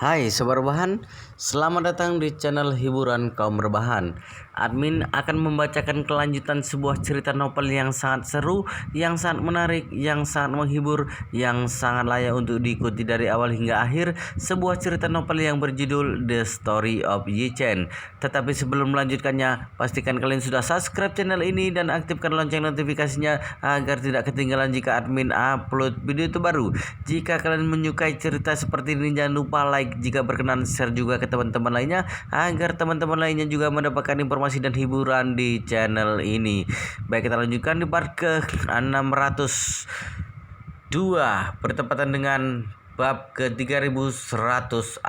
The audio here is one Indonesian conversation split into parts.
Hai Sobat Rebahan, selamat datang di channel hiburan kaum rebahan. Admin akan membacakan kelanjutan sebuah cerita novel yang sangat seru, yang sangat menarik, yang sangat menghibur, yang sangat layak untuk diikuti dari awal hingga akhir. Sebuah cerita novel yang berjudul The Story of Yi Chen. Tetapi sebelum melanjutkannya, pastikan kalian sudah subscribe channel ini dan aktifkan lonceng notifikasinya agar tidak ketinggalan jika admin upload video terbaru. Jika kalian menyukai cerita seperti ini, jangan lupa like, jika berkenan share juga ke teman-teman lainnya agar teman-teman lainnya juga mendapatkan informasi dan hiburan di channel ini. Baik, kita lanjutkan di part ke 602 bertepatan dengan bab ke 3164.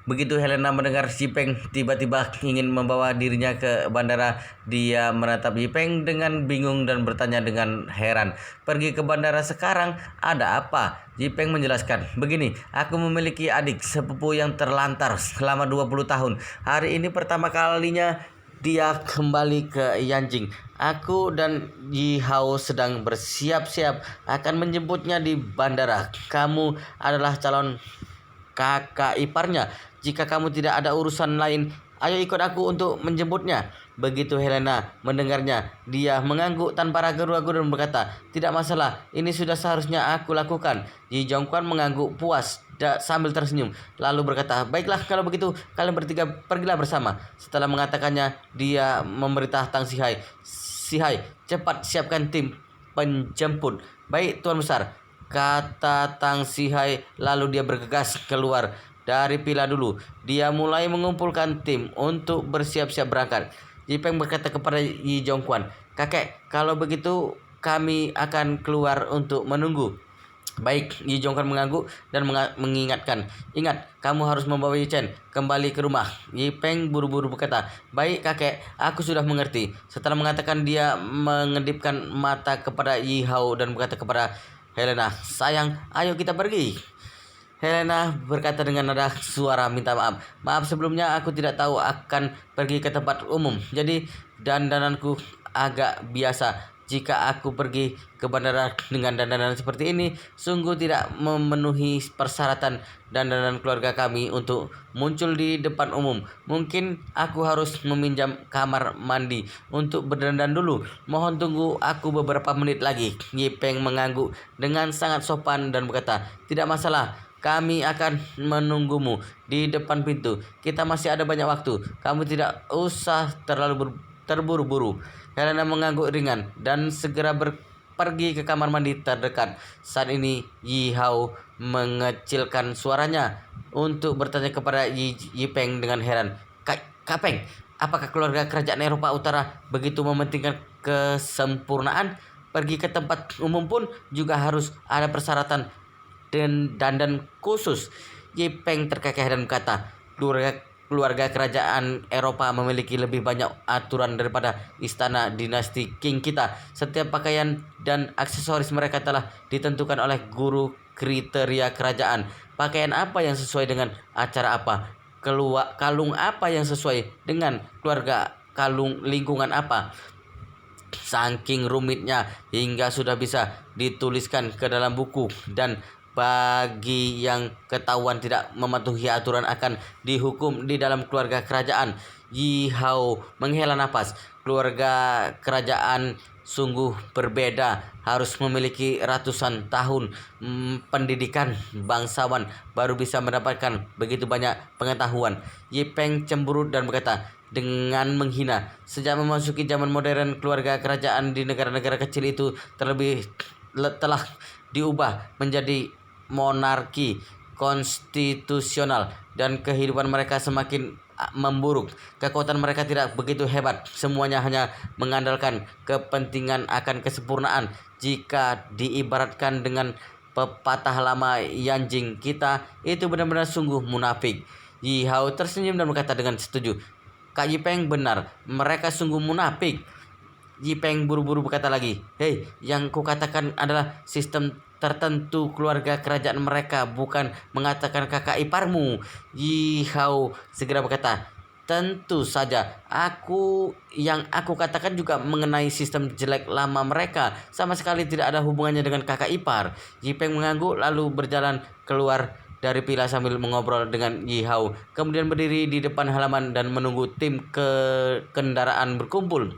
Begitu Helena mendengar Yipeng tiba-tiba ingin membawa dirinya ke bandara, dia menatap Yipeng dengan bingung dan bertanya dengan heran. "Pergi ke bandara sekarang? Ada apa?" Yipeng menjelaskan, "Begini, aku memiliki adik sepupu yang terlantar selama 20 tahun. Hari ini pertama kalinya dia kembali ke Yanjing. Aku dan Yi Hao sedang bersiap-siap akan menjemputnya di bandara. Kamu adalah calon kakak iparnya. Jika kamu tidak ada urusan lain, ayo ikut aku untuk menjemputnya." Begitu Helena mendengarnya, dia mengangguk tanpa ragu-ragu dan berkata, "Tidak masalah, ini sudah seharusnya aku lakukan." Yi Zhongquan mengangguk puas sambil tersenyum, lalu berkata, "Baiklah, kalau begitu kalian bertiga pergilah bersama." Setelah mengatakannya, dia memerintah Tang Sihai, "Sihai, cepat siapkan tim penjemput." "Baik, Tuan Besar," kata Tang Sihai, lalu dia bergegas keluar dari villa dulu. Dia mulai mengumpulkan tim untuk bersiap-siap berangkat. Yipeng berkata kepada Yi Zhongquan, "Kakek, kalau begitu kami akan keluar untuk menunggu." "Baik," Yi Zhongquan mengangguk dan mengingatkan, "Ingat, kamu harus membawa Yi Chen kembali ke rumah." Yipeng buru-buru berkata, "Baik kakek, aku sudah mengerti." Setelah mengatakan, dia mengedipkan mata kepada Yi Hao dan berkata kepada Helena, "Sayang, ayo kita pergi." Helena berkata dengan nada suara minta maaf. "Maaf sebelumnya, aku tidak tahu akan pergi ke tempat umum. Jadi dandananku agak biasa. Jika aku pergi ke bandara dengan dandanan seperti ini, sungguh tidak memenuhi persyaratan dandanan keluarga kami untuk muncul di depan umum. Mungkin aku harus meminjam kamar mandi untuk berdandan dulu. Mohon tunggu aku beberapa menit lagi." Yipeng mengangguk dengan sangat sopan dan berkata, "Tidak masalah. Kami akan menunggumu di depan pintu. Kita masih ada banyak waktu. Kamu tidak usah terlalu terburu-buru." Helena mengangguk ringan dan segera pergi ke kamar mandi terdekat. Saat ini Yi Hao mengecilkan suaranya untuk bertanya kepada Yipeng dengan heran, Kak Peng, apakah keluarga kerajaan Eropa Utara begitu mementingkan kesempurnaan? Pergi ke tempat umum pun juga harus ada persyaratan dan dandan khusus." Yipeng terkekeh dan berkata, Keluarga kerajaan Eropa memiliki lebih banyak aturan daripada istana dinasti King kita. Setiap pakaian dan aksesoris mereka telah ditentukan oleh guru kriteria kerajaan. Pakaian apa yang sesuai dengan acara apa? Kalung apa yang sesuai dengan keluarga? Kalung lingkungan apa? Saking rumitnya hingga sudah bisa dituliskan ke dalam buku, dan bagi yang ketahuan tidak mematuhi aturan akan dihukum di dalam keluarga kerajaan. Yi Hao menghela nafas. Keluarga kerajaan sungguh berbeda, harus memiliki ratusan tahun pendidikan bangsawan baru bisa mendapatkan begitu banyak pengetahuan. Yipeng cemberut dan berkata dengan menghina, "Sejak memasuki zaman modern, keluarga kerajaan di negara-negara kecil itu telah diubah menjadi monarki konstitusional dan kehidupan mereka semakin memburuk. Kekuatan mereka tidak begitu hebat. Semuanya hanya mengandalkan kepentingan akan kesempurnaan. Jika diibaratkan dengan pepatah lama Yanjing kita, itu benar-benar sungguh munafik." Yi Hao tersenyum dan berkata dengan setuju, "Kak Yipeng benar, mereka sungguh munafik." Yipeng buru-buru berkata lagi, "Hei, yang kukatakan adalah sistem tertentu keluarga kerajaan mereka, bukan mengatakan kakak iparmu." Yi Hao segera berkata, Tentu saja, yang aku katakan juga mengenai sistem jelek lama mereka sama sekali tidak ada hubungannya dengan kakak ipar. Yipeng mengangguk lalu berjalan keluar dari villa sambil mengobrol dengan Yi Hao. Kemudian berdiri di depan halaman dan menunggu tim kendaraan berkumpul.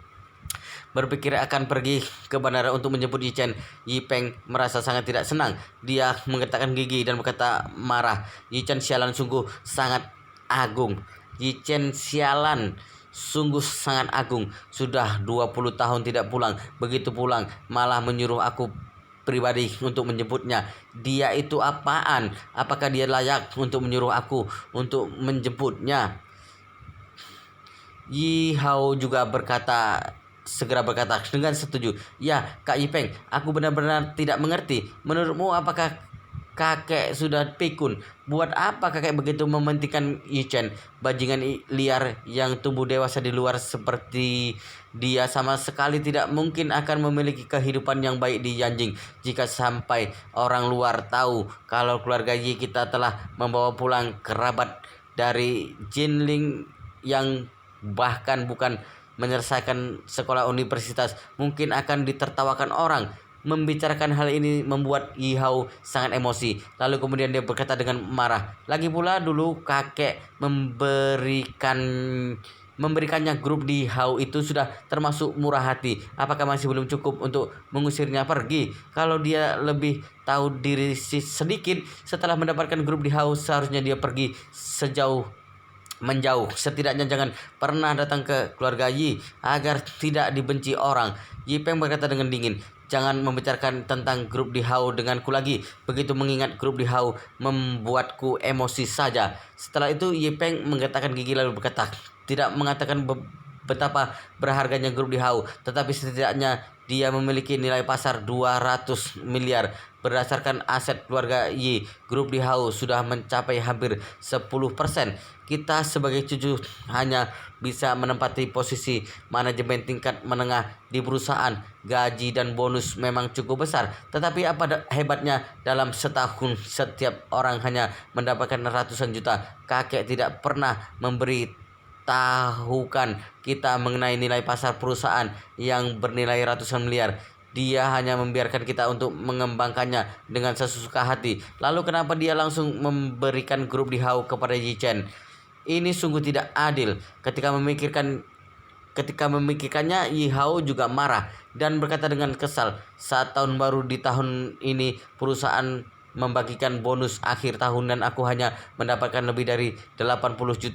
Berpikir akan pergi ke bandara untuk menjemput Yi Chen, Yi Peng merasa sangat tidak senang. Dia menggetakkan gigi dan berkata marah, Yi Chen sialan sungguh sangat agung. Yi Chen sialan sungguh sangat agung. Sudah 20 tahun tidak pulang. Begitu pulang malah menyuruh aku pribadi untuk menjemputnya. Dia itu apaan? Apakah dia layak untuk menyuruh aku untuk menjemputnya? Yi Hao juga segera berkata dengan setuju. Ya, Kak Yipeng, aku benar-benar tidak mengerti. Menurutmu apakah kakek sudah pikun? Buat apa kakek begitu mementingkan Yi Chen, bajingan liar yang tumbuh dewasa di luar seperti dia sama sekali tidak mungkin akan memiliki kehidupan yang baik di Yanjing. Jika sampai orang luar tahu kalau keluarga Yi kita telah membawa pulang kerabat dari Jinling yang bahkan bukan menyelesaikan sekolah universitas, mungkin akan ditertawakan orang. Membicarakan hal ini membuat Yi Hao sangat emosi. Lalu kemudian dia berkata dengan marah, lagi pula dulu kakek memberikannya grup di Hao itu sudah termasuk murah hati. Apakah masih belum cukup untuk mengusirnya pergi? Kalau dia lebih tahu diri sedikit setelah mendapatkan grup di Hao, seharusnya dia pergi menjauh. Setidaknya jangan pernah datang ke keluarga Yi agar tidak dibenci orang. Yi Peng berkata dengan dingin, jangan membicarakan tentang grup di Hao denganku lagi. Begitu mengingat grup di Hao membuatku emosi saja. Setelah itu Yi Peng menggetakkan gigi lalu berkata, tidak mengatakan betapa berharganya grup di Hao, tetapi setidaknya dia memiliki nilai pasar 200 miliar. Berdasarkan aset keluarga Yi, grup di Hao sudah mencapai hampir 10%. Kita sebagai cucu hanya bisa menempati posisi manajemen tingkat menengah di perusahaan. Gaji dan bonus memang cukup besar, tetapi apa hebatnya dalam setahun setiap orang hanya mendapatkan ratusan juta. Kakek tidak pernah memberitahukan kita mengenai nilai pasar perusahaan yang bernilai ratusan miliar. Dia hanya membiarkan kita untuk mengembangkannya dengan sesuka hati. Lalu kenapa dia langsung memberikan grup di Hao kepada Yi Chen? Ini sungguh tidak adil. Ketika memikirkannya, Yi Hao juga marah dan berkata dengan kesal, saat tahun baru di tahun ini perusahaan membagikan bonus akhir tahun dan aku hanya mendapatkan lebih dari 87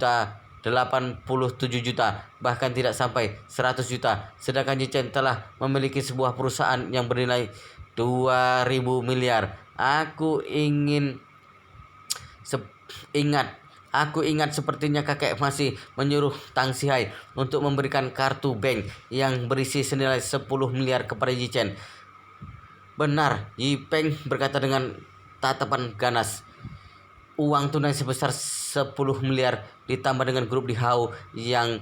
juta, bahkan tidak sampai 100 juta. Sedangkan Yi Chen telah memiliki sebuah perusahaan yang bernilai 2000 miliar. Aku ingat sepertinya kakek masih menyuruh Tang Sihai untuk memberikan kartu bank yang berisi senilai 10 miliar kepada Yi Chen. Benar, Yi Peng berkata dengan tatapan ganas. Uang tunai sebesar 10 miliar ditambah dengan grup di Hao yang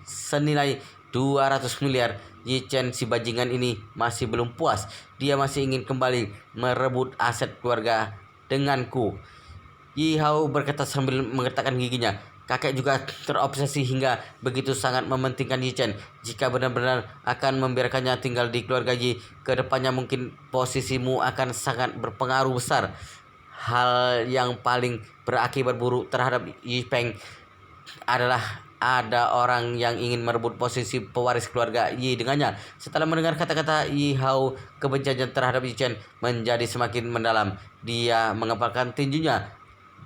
senilai 200 miliar. Yi Chen si bajingan ini masih belum puas. Dia masih ingin kembali merebut aset keluarga denganku. Yi Hao berkata sambil menggetakkan giginya. Kakek juga terobsesi hingga begitu sangat mementingkan Yi Chen. Jika benar-benar akan membiarkannya tinggal di keluarga Yi, kedepannya mungkin posisimu akan sangat berpengaruh besar. Hal yang paling berakibat buruk terhadap Yi Peng adalah ada orang yang ingin merebut posisi pewaris keluarga Yi dengannya. Setelah mendengar kata-kata Yi Hao, kebenciannya terhadap Yi Chen menjadi semakin mendalam. Dia mengepalkan tinjunya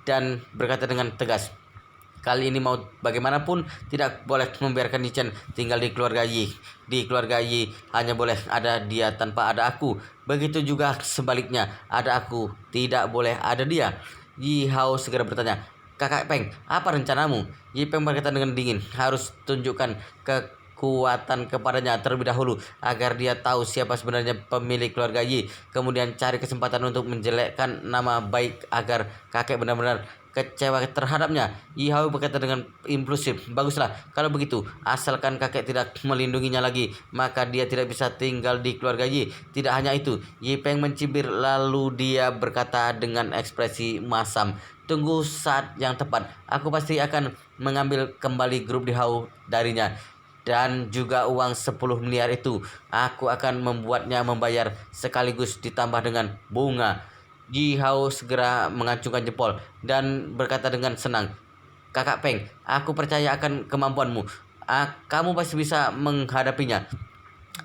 dan berkata dengan tegas, kali ini mau bagaimanapun tidak boleh membiarkan Yi Chen tinggal di keluarga Yi. Di keluarga Yi hanya boleh ada dia tanpa ada aku. Begitu juga sebaliknya, ada aku tidak boleh ada dia. Yi Hao segera bertanya, Kakak Peng, apa rencanamu? Yi Peng berkata dengan dingin, harus tunjukkan kekuatan kepadanya terlebih dahulu agar dia tahu siapa sebenarnya pemilik keluarga Yi. Kemudian cari kesempatan untuk menjelekkan nama baik agar kakek benar-benar kecewa terhadapnya. Yi Hao berkata dengan impulsif, "Baguslah, kalau begitu, asalkan kakek tidak melindunginya lagi, maka dia tidak bisa tinggal di keluarga Yi." Tidak hanya itu, Yi Peng mencibir lalu dia berkata dengan ekspresi masam, "Tunggu saat yang tepat, aku pasti akan mengambil kembali grup Di Hao darinya. Dan juga uang 10 miliar itu, aku akan membuatnya membayar sekaligus ditambah dengan bunga." Ji Hao segera mengacungkan jempol dan berkata dengan senang, "Kakak Peng, aku percaya akan kemampuanmu. Kamu pasti bisa menghadapinya."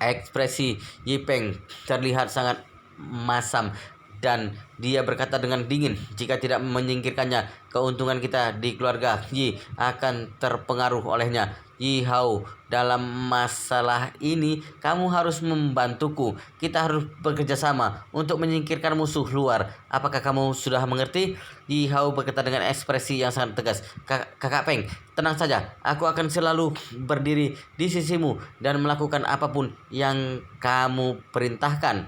Ekspresi Yi Peng terlihat sangat masam dan dia berkata dengan dingin, "Jika tidak menyingkirkannya, keuntungan kita di keluarga Yi akan terpengaruh olehnya. Yi Hao, dalam masalah ini kamu harus membantuku. Kita harus bekerja sama untuk menyingkirkan musuh luar. Apakah kamu sudah mengerti?" Yi Hao berkata dengan ekspresi yang sangat tegas, Kakak Peng, tenang saja. Aku akan selalu berdiri di sisimu dan melakukan apapun yang kamu perintahkan."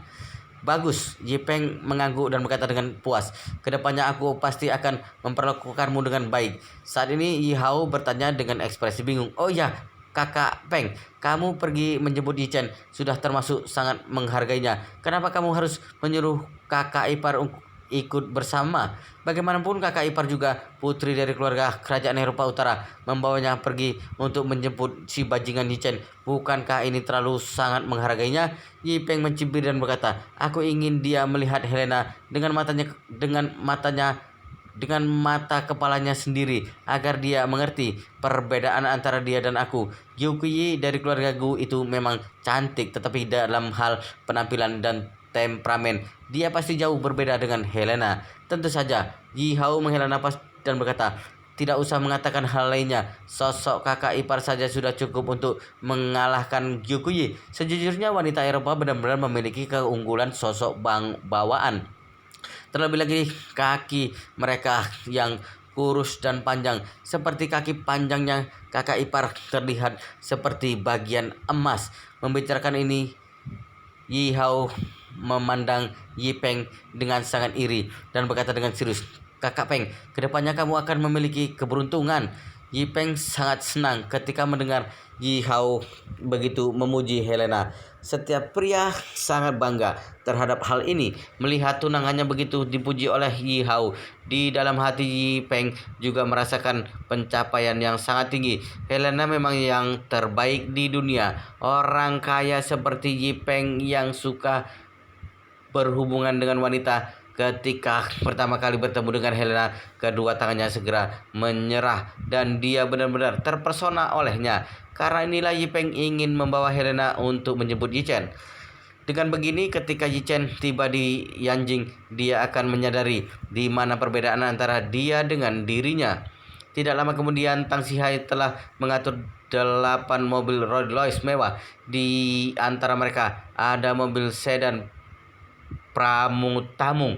"Bagus," Yi Peng mengangguk dan berkata dengan puas. "Kedepannya aku pasti akan memperlakukanmu dengan baik." Saat ini Yi Hao bertanya dengan ekspresi bingung. "Oh ya, Kakak Peng, kamu pergi menjemput Yi Chen sudah termasuk sangat menghargainya. Kenapa kamu harus menyuruh kakak ipar ikut bersama? Bagaimanapun kakak ipar juga putri dari keluarga kerajaan Eropa Utara. Membawanya pergi untuk menjemput si bajingan Yi Chen. Bukankah ini terlalu sangat menghargainya?" Yi Peng mencibir dan berkata, "Aku ingin dia melihat Helena dengan mata kepalanya sendiri, agar dia mengerti perbedaan antara dia dan aku. Gu Yi dari keluarga Gu itu memang cantik, tetapi dalam hal penampilan dan temperamen, dia pasti jauh berbeda dengan Helena." Tentu saja, Yi Hao menghela napas dan berkata, "Tidak usah mengatakan hal lainnya. Sosok kakak ipar saja sudah cukup untuk mengalahkan Gu Yi. Sejujurnya wanita Eropa benar-benar memiliki keunggulan sosok bawaan. Terlebih lagi kaki mereka yang kurus dan panjang, seperti kaki panjangnya kakak ipar terlihat seperti bagian emas." Membicarakan ini, Yi Hao memandang Yi Peng dengan sangat iri dan berkata dengan serius, "Kakak Peng, kedepannya kamu akan memiliki keberuntungan." Yi Peng sangat senang ketika mendengar Yi Hao begitu memuji Helena. Setiap pria sangat bangga terhadap hal ini, melihat tunangannya begitu dipuji oleh Yi Hao. Di dalam hati Yi Peng juga merasakan pencapaian yang sangat tinggi. Helena memang yang terbaik di dunia. Orang kaya seperti Yi Peng yang suka berhubungan dengan wanita, ketika pertama kali bertemu dengan Helena, kedua tangannya segera menyerah dan dia benar-benar terpesona olehnya. Karena inilah Yi Peng ingin membawa Helena untuk menjemput Yi Chen. Dengan begini, ketika Yi Chen tiba di Yanjing, dia akan menyadari di mana perbedaan antara dia dengan dirinya. Tidak lama kemudian, Tang Sihai telah mengatur 8 mobil Rolls-Royce mewah. Di antara mereka ada mobil sedan Pramutamung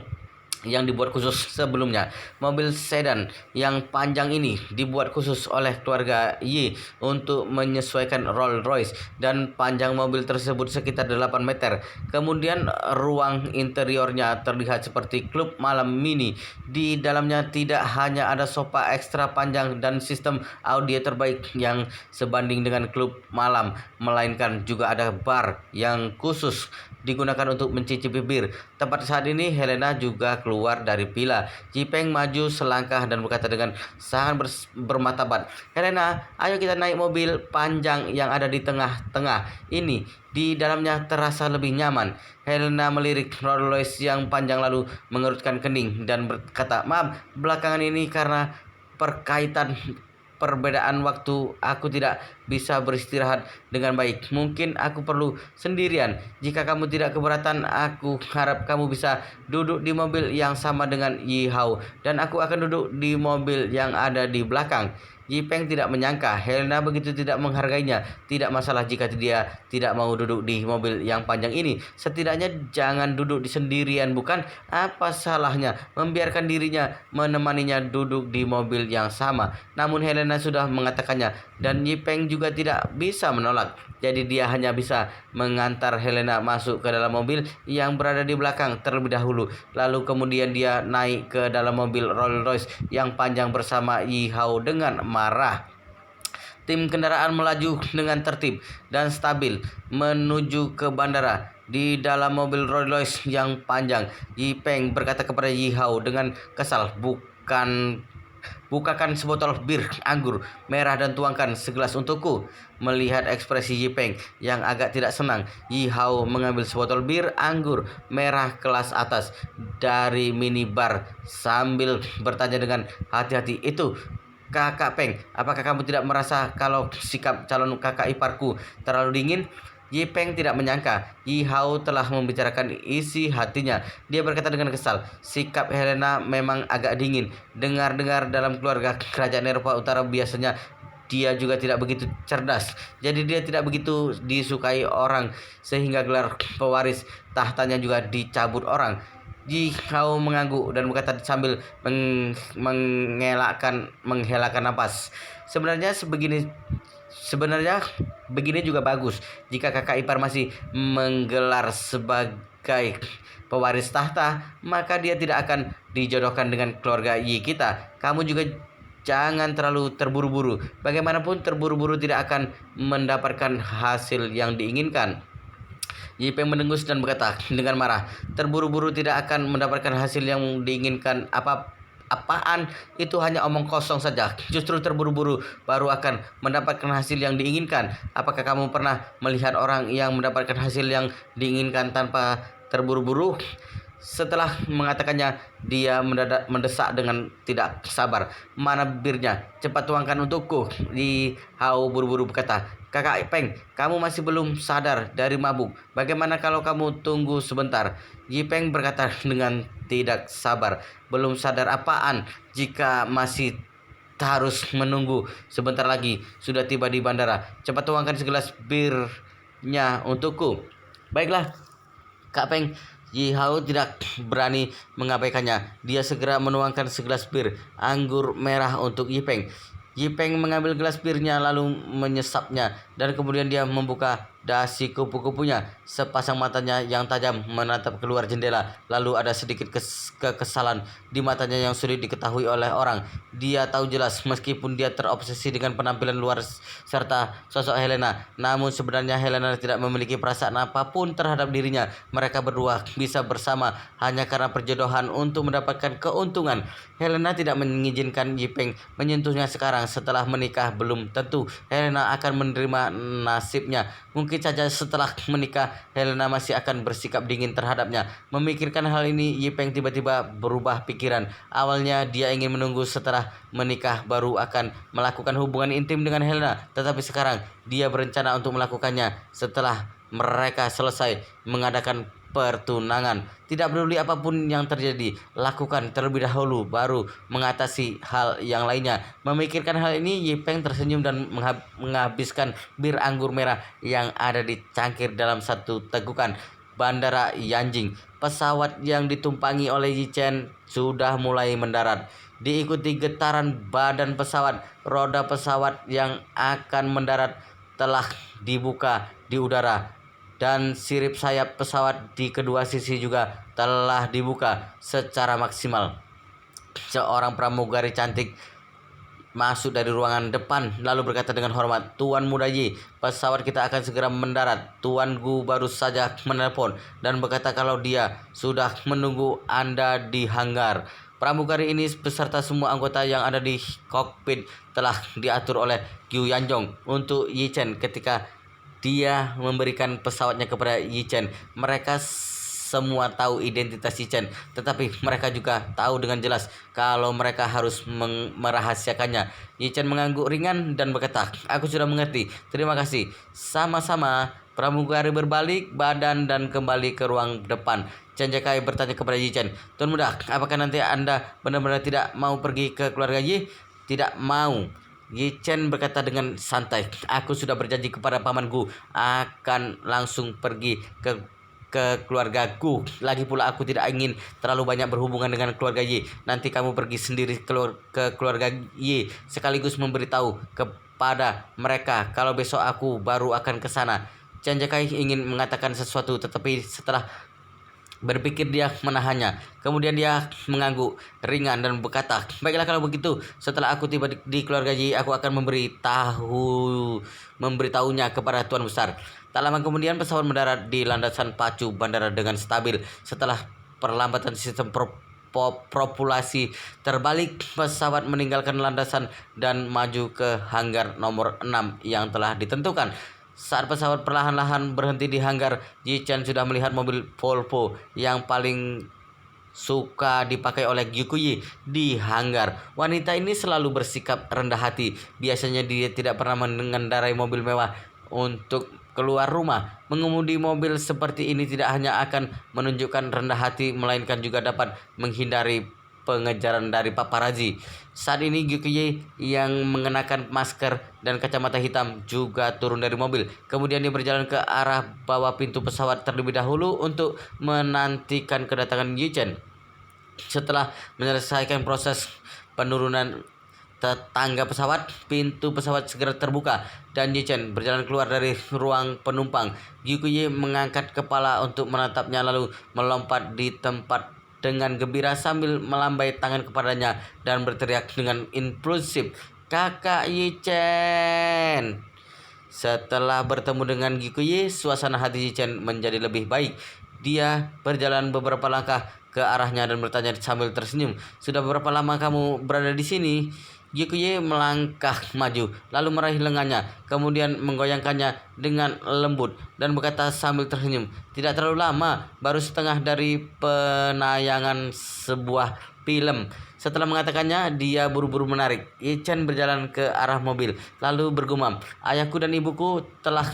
yang dibuat khusus sebelumnya. Mobil sedan yang panjang ini dibuat khusus oleh keluarga Yi untuk menyesuaikan Rolls-Royce, dan panjang mobil tersebut sekitar 8 meter. Kemudian ruang interiornya terlihat seperti klub malam mini. Di dalamnya tidak hanya ada sofa ekstra panjang dan sistem audio terbaik yang sebanding dengan klub malam, melainkan juga ada bar yang khusus digunakan untuk mencicipi bir. Tepat saat ini Helena juga keluar dari villa. Yi Peng maju selangkah dan berkata dengan sangat bermartabat, "Helena, ayo kita naik mobil panjang yang ada di tengah-tengah ini. Di dalamnya terasa lebih nyaman." Helena melirik Rolls-Royce yang panjang lalu mengerutkan kening dan berkata, "Maaf, belakangan ini karena perbedaan waktu, aku tidak bisa beristirahat dengan baik. Mungkin aku perlu sendirian. Jika kamu tidak keberatan, aku harap kamu bisa duduk di mobil yang sama dengan Yi Hao, dan aku akan duduk di mobil yang ada di belakang." Yipeng tidak menyangka Helena begitu tidak menghargainya. Tidak masalah jika dia tidak mau duduk di mobil yang panjang ini. Setidaknya jangan duduk di sendirian, bukan? Apa salahnya membiarkan dirinya menemaninya duduk di mobil yang sama? Namun Helena sudah mengatakannya dan Yipeng juga tidak bisa menolak. Jadi dia hanya bisa mengantar Helena masuk ke dalam mobil yang berada di belakang terlebih dahulu. Lalu kemudian dia naik ke dalam mobil Rolls Royce yang panjang bersama Yi Hao dengan marah. Tim kendaraan melaju dengan tertib dan stabil menuju ke bandara. Di dalam mobil Rolls Royce yang panjang, Yipeng berkata kepada Yi Hao dengan kesal, "Bukakan sebotol bir anggur merah dan tuangkan segelas untukku." Melihat ekspresi Yipeng yang agak tidak senang, Yi Hao mengambil sebotol bir anggur merah kelas atas dari minibar sambil bertanya dengan hati-hati, "Itu Kakak Peng, apakah kamu tidak merasa kalau sikap calon kakak iparku terlalu dingin?" Yipeng tidak menyangka Yi Hao telah membicarakan isi hatinya. Dia berkata dengan kesal, "Sikap Helena memang agak dingin. Dengar-dengar dalam keluarga kerajaan Eropa Utara biasanya dia juga tidak begitu cerdas. Jadi dia tidak begitu disukai orang sehingga gelar pewaris tahtanya juga dicabut orang." Ji Hao mengangguk dan berkata sambil menghelakan napas. Sebenarnya begini juga bagus. Jika kakak ipar masih menggelar sebagai pewaris tahta, maka dia tidak akan dijodohkan dengan keluarga Yi kita. Kamu juga jangan terlalu terburu-buru. Bagaimanapun terburu-buru tidak akan mendapatkan hasil yang diinginkan. Yipeng mendengus dan berkata dengan marah, "Terburu-buru tidak akan mendapatkan hasil yang diinginkan. Apaan? Itu hanya omong kosong saja. Justru terburu-buru baru akan mendapatkan hasil yang diinginkan. Apakah kamu pernah melihat orang yang mendapatkan hasil yang diinginkan tanpa terburu-buru?" Setelah mengatakannya, dia mendesak dengan tidak sabar. "Mana birnya? Cepat tuangkan untukku." Li Hao buru-buru berkata, "Kakak Peng, kamu masih belum sadar dari mabuk. Bagaimana kalau kamu tunggu sebentar?" Yipeng berkata dengan tidak sabar. "Belum sadar apaan? Jika masih harus menunggu sebentar lagi, sudah tiba di bandara. Cepat tuangkan segelas birnya untukku." "Baiklah, Kak Peng." Yi Hao tidak berani mengabaikannya. Dia segera menuangkan segelas bir anggur merah untuk Yipeng. Yipeng mengambil gelas birnya lalu menyesapnya dan kemudian dia membuka dasi kupu-kupunya. Sepasang matanya yang tajam menatap keluar jendela. Lalu ada sedikit kekesalan di matanya yang sulit diketahui oleh orang. Dia tahu jelas meskipun dia terobsesi dengan penampilan luar serta sosok Helena, namun sebenarnya Helena tidak memiliki perasaan apapun terhadap dirinya. Mereka berdua bisa bersama hanya karena perjodohan untuk mendapatkan keuntungan. Helena tidak mengizinkan Yipeng menyentuhnya sekarang. Setelah menikah belum tentu Helena akan menerima nasibnya. Mungkin saja setelah menikah Helena masih akan bersikap dingin terhadapnya. Memikirkan hal ini, Yipeng tiba-tiba berubah pikiran. Awalnya dia ingin menunggu setelah menikah baru akan melakukan hubungan intim dengan Helena, tetapi sekarang dia berencana untuk melakukannya setelah mereka selesai mengadakan pertunangan. Tidak peduli apapun yang terjadi, lakukan terlebih dahulu baru mengatasi hal yang lainnya. Memikirkan hal ini, Yipeng tersenyum dan menghabiskan bir anggur merah yang ada di cangkir dalam satu tegukan. Bandara Yanjing. Pesawat yang ditumpangi oleh Yi Chen sudah mulai mendarat. Diikuti getaran badan pesawat, roda pesawat yang akan mendarat telah dibuka di udara. Dan sirip sayap pesawat di kedua sisi juga telah dibuka secara maksimal. Seorang pramugari cantik masuk dari ruangan depan lalu berkata dengan hormat, "Tuan Muda Yi, pesawat kita akan segera mendarat. Tuan Gu baru saja menelpon dan berkata kalau dia sudah menunggu Anda di hanggar." Pramugari ini beserta semua anggota yang ada di kokpit telah diatur oleh Gu Yanjong untuk Yi Chen ketika dia memberikan pesawatnya kepada Yi Chen. Mereka semua tahu identitas Yi Chen, tetapi mereka juga tahu dengan jelas kalau mereka harus merahasiakannya. Yi Chen mengangguk ringan dan berkata, "Aku sudah mengerti. Terima kasih." Sama-sama. Pramugari berbalik badan dan kembali ke ruang depan. Chen Jakai bertanya kepada Yi Chen, "Tuan Muda, apakah nanti Anda benar-benar tidak mau pergi ke keluarga Yi?" "Tidak mau." Yi Chen berkata dengan santai, aku sudah berjanji kepada pamanku akan langsung pergi ke keluargaku. Lagi pula aku tidak ingin terlalu banyak berhubungan dengan keluarga Yi. Nanti kamu pergi sendiri ke keluarga Yi, sekaligus memberitahu kepada mereka kalau besok aku baru akan ke sana. Chen Jakai ingin mengatakan sesuatu, tetapi setelah berpikir dia menahannya. Kemudian dia mengangguk ringan dan berkata, baiklah kalau begitu, setelah aku tiba di keluarga Yi, aku akan memberitahunya kepada Tuan Besar. Tak lama kemudian pesawat mendarat di landasan pacu bandara dengan stabil. Setelah perlambatan sistem propulsi terbalik, pesawat meninggalkan landasan dan maju ke hanggar nomor 6 yang telah ditentukan. Saat pesawat perlahan-lahan berhenti di hanggar, Yi Chen sudah melihat mobil Volvo yang paling suka dipakai oleh Gyukuyi di hanggar. Wanita ini selalu bersikap rendah hati. Biasanya dia tidak pernah mengendarai mobil mewah untuk keluar rumah. Mengemudi mobil seperti ini tidak hanya akan menunjukkan rendah hati, melainkan juga dapat menghindari pengejaran dari paparazzi. Saat ini Gyukuyi yang mengenakan masker dan kacamata hitam juga turun dari mobil. Kemudian dia berjalan ke arah bawah pintu pesawat terlebih dahulu untuk menantikan kedatangan Yi Chen. Setelah menyelesaikan proses penurunan tangga pesawat, pintu pesawat segera terbuka dan Yi Chen berjalan keluar dari ruang penumpang. Gyukuyi mengangkat kepala untuk menatapnya lalu melompat di tempat dengan gembira sambil melambai tangan kepadanya dan berteriak dengan impulsif, "Kakak Yi Chen!" Setelah bertemu dengan Gyukuyi, suasana hati Yi Chen menjadi lebih baik. Dia berjalan beberapa langkah ke arahnya dan bertanya sambil tersenyum, "Sudah berapa lama kamu berada di sini?" Gyukuyi melangkah maju, lalu meraih lengannya, kemudian menggoyangkannya dengan lembut dan berkata sambil tersenyum, "Tidak terlalu lama, baru setengah dari penayangan sebuah film." Setelah mengatakannya, dia buru-buru menarik. Yi Chen berjalan ke arah mobil, lalu bergumam, "Ayahku dan ibuku telah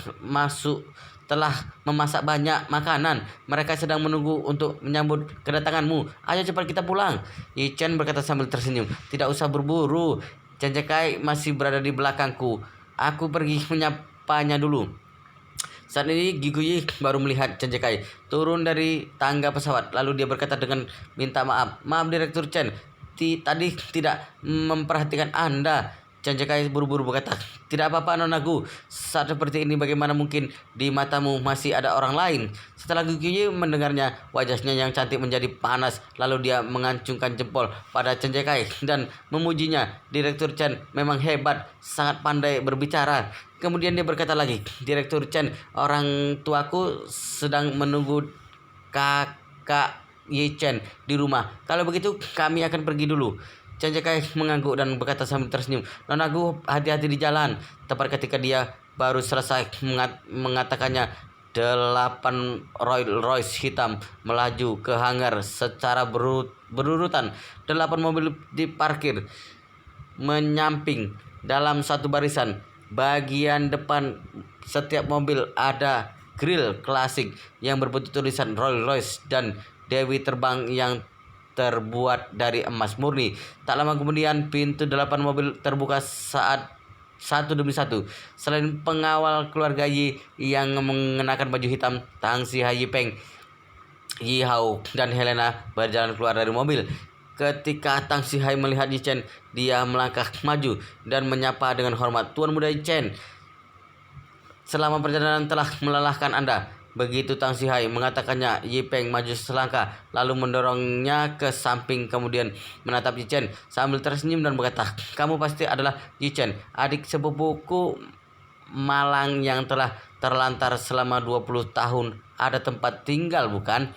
memasak banyak makanan. Mereka sedang menunggu untuk menyambut kedatanganmu. Ayo cepat kita pulang." Yi Chen berkata sambil tersenyum, "Tidak usah berburu. Chen Jakai masih berada di belakangku. Aku pergi menyapanya dulu." Saat ini Gyukuyi baru melihat Chen Jakai turun dari tangga pesawat. Lalu dia berkata dengan minta maaf, "Maaf Direktur Chen, tadi tidak memperhatikan Anda." Chen Jakai buru-buru berkata, "Tidak apa-apa nonaku, saat seperti ini bagaimana mungkin di matamu masih ada orang lain?" Setelah Gyukuyi mendengarnya, wajahnya yang cantik menjadi panas. Lalu dia mengacungkan jempol pada Chen Jakai dan memujinya. "Direktur Chen memang hebat, sangat pandai berbicara." Kemudian dia berkata lagi, "Direktur Chen, orang tuaku sedang menunggu kakak Yi Chen di rumah. Kalau begitu kami akan pergi dulu." Chen Jakai mengangguk dan berkata sambil tersenyum, "Nonagu, hati-hati di jalan." Tepat ketika dia baru selesai mengatakannya, 8 Rolls Royce hitam melaju ke hanggar secara berurutan. 8 mobil diparkir menyamping dalam satu barisan. Bagian depan setiap mobil ada grill klasik yang berbentuk tulisan Rolls Royce dan Dewi Terbang yang terbuat dari emas murni. Tak lama kemudian pintu 8 mobil terbuka saat satu demi satu. Selain pengawal keluarga Yi yang mengenakan baju hitam, Tang Sihai, Yi Peng, Yi Hao, dan Helena berjalan keluar dari mobil. Ketika Tang Sihai melihat Yi Chen, dia melangkah maju dan menyapa dengan hormat, "Tuan muda Yi Chen, selama perjalanan telah melelahkan Anda." Begitu Tang Sihai mengatakannya, Yi Peng maju selangkah, lalu mendorongnya ke samping, kemudian menatap Yi Chen sambil tersenyum dan berkata, "Kamu pasti adalah Yi Chen, adik sepupuku malang yang telah terlantar selama 20 tahun. Ada tempat tinggal, bukan?"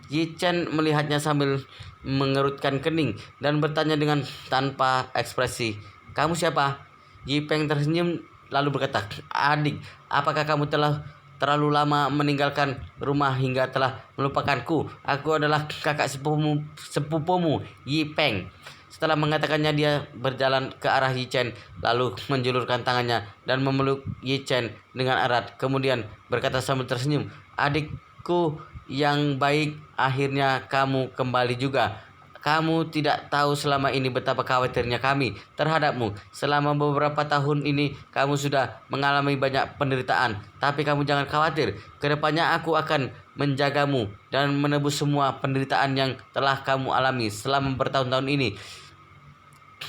Yi Chen melihatnya sambil mengerutkan kening dan bertanya dengan tanpa ekspresi, "Kamu siapa?" Yi Peng tersenyum lalu berkata, "Adik, apakah kamu telah terlalu lama meninggalkan rumah hingga telah melupakanku? Aku adalah kakak sepupumu, Yi Peng." Setelah mengatakannya, dia berjalan ke arah Yi Chen, lalu menjulurkan tangannya dan memeluk Yi Chen dengan erat. Kemudian berkata sambil tersenyum, "Adikku yang baik, akhirnya kamu kembali juga. Kamu tidak tahu selama ini betapa khawatirnya kami terhadapmu. Selama beberapa tahun ini kamu sudah mengalami banyak penderitaan. Tapi kamu jangan khawatir. Kedepannya aku akan menjagamu dan menebus semua penderitaan yang telah kamu alami selama bertahun-tahun ini.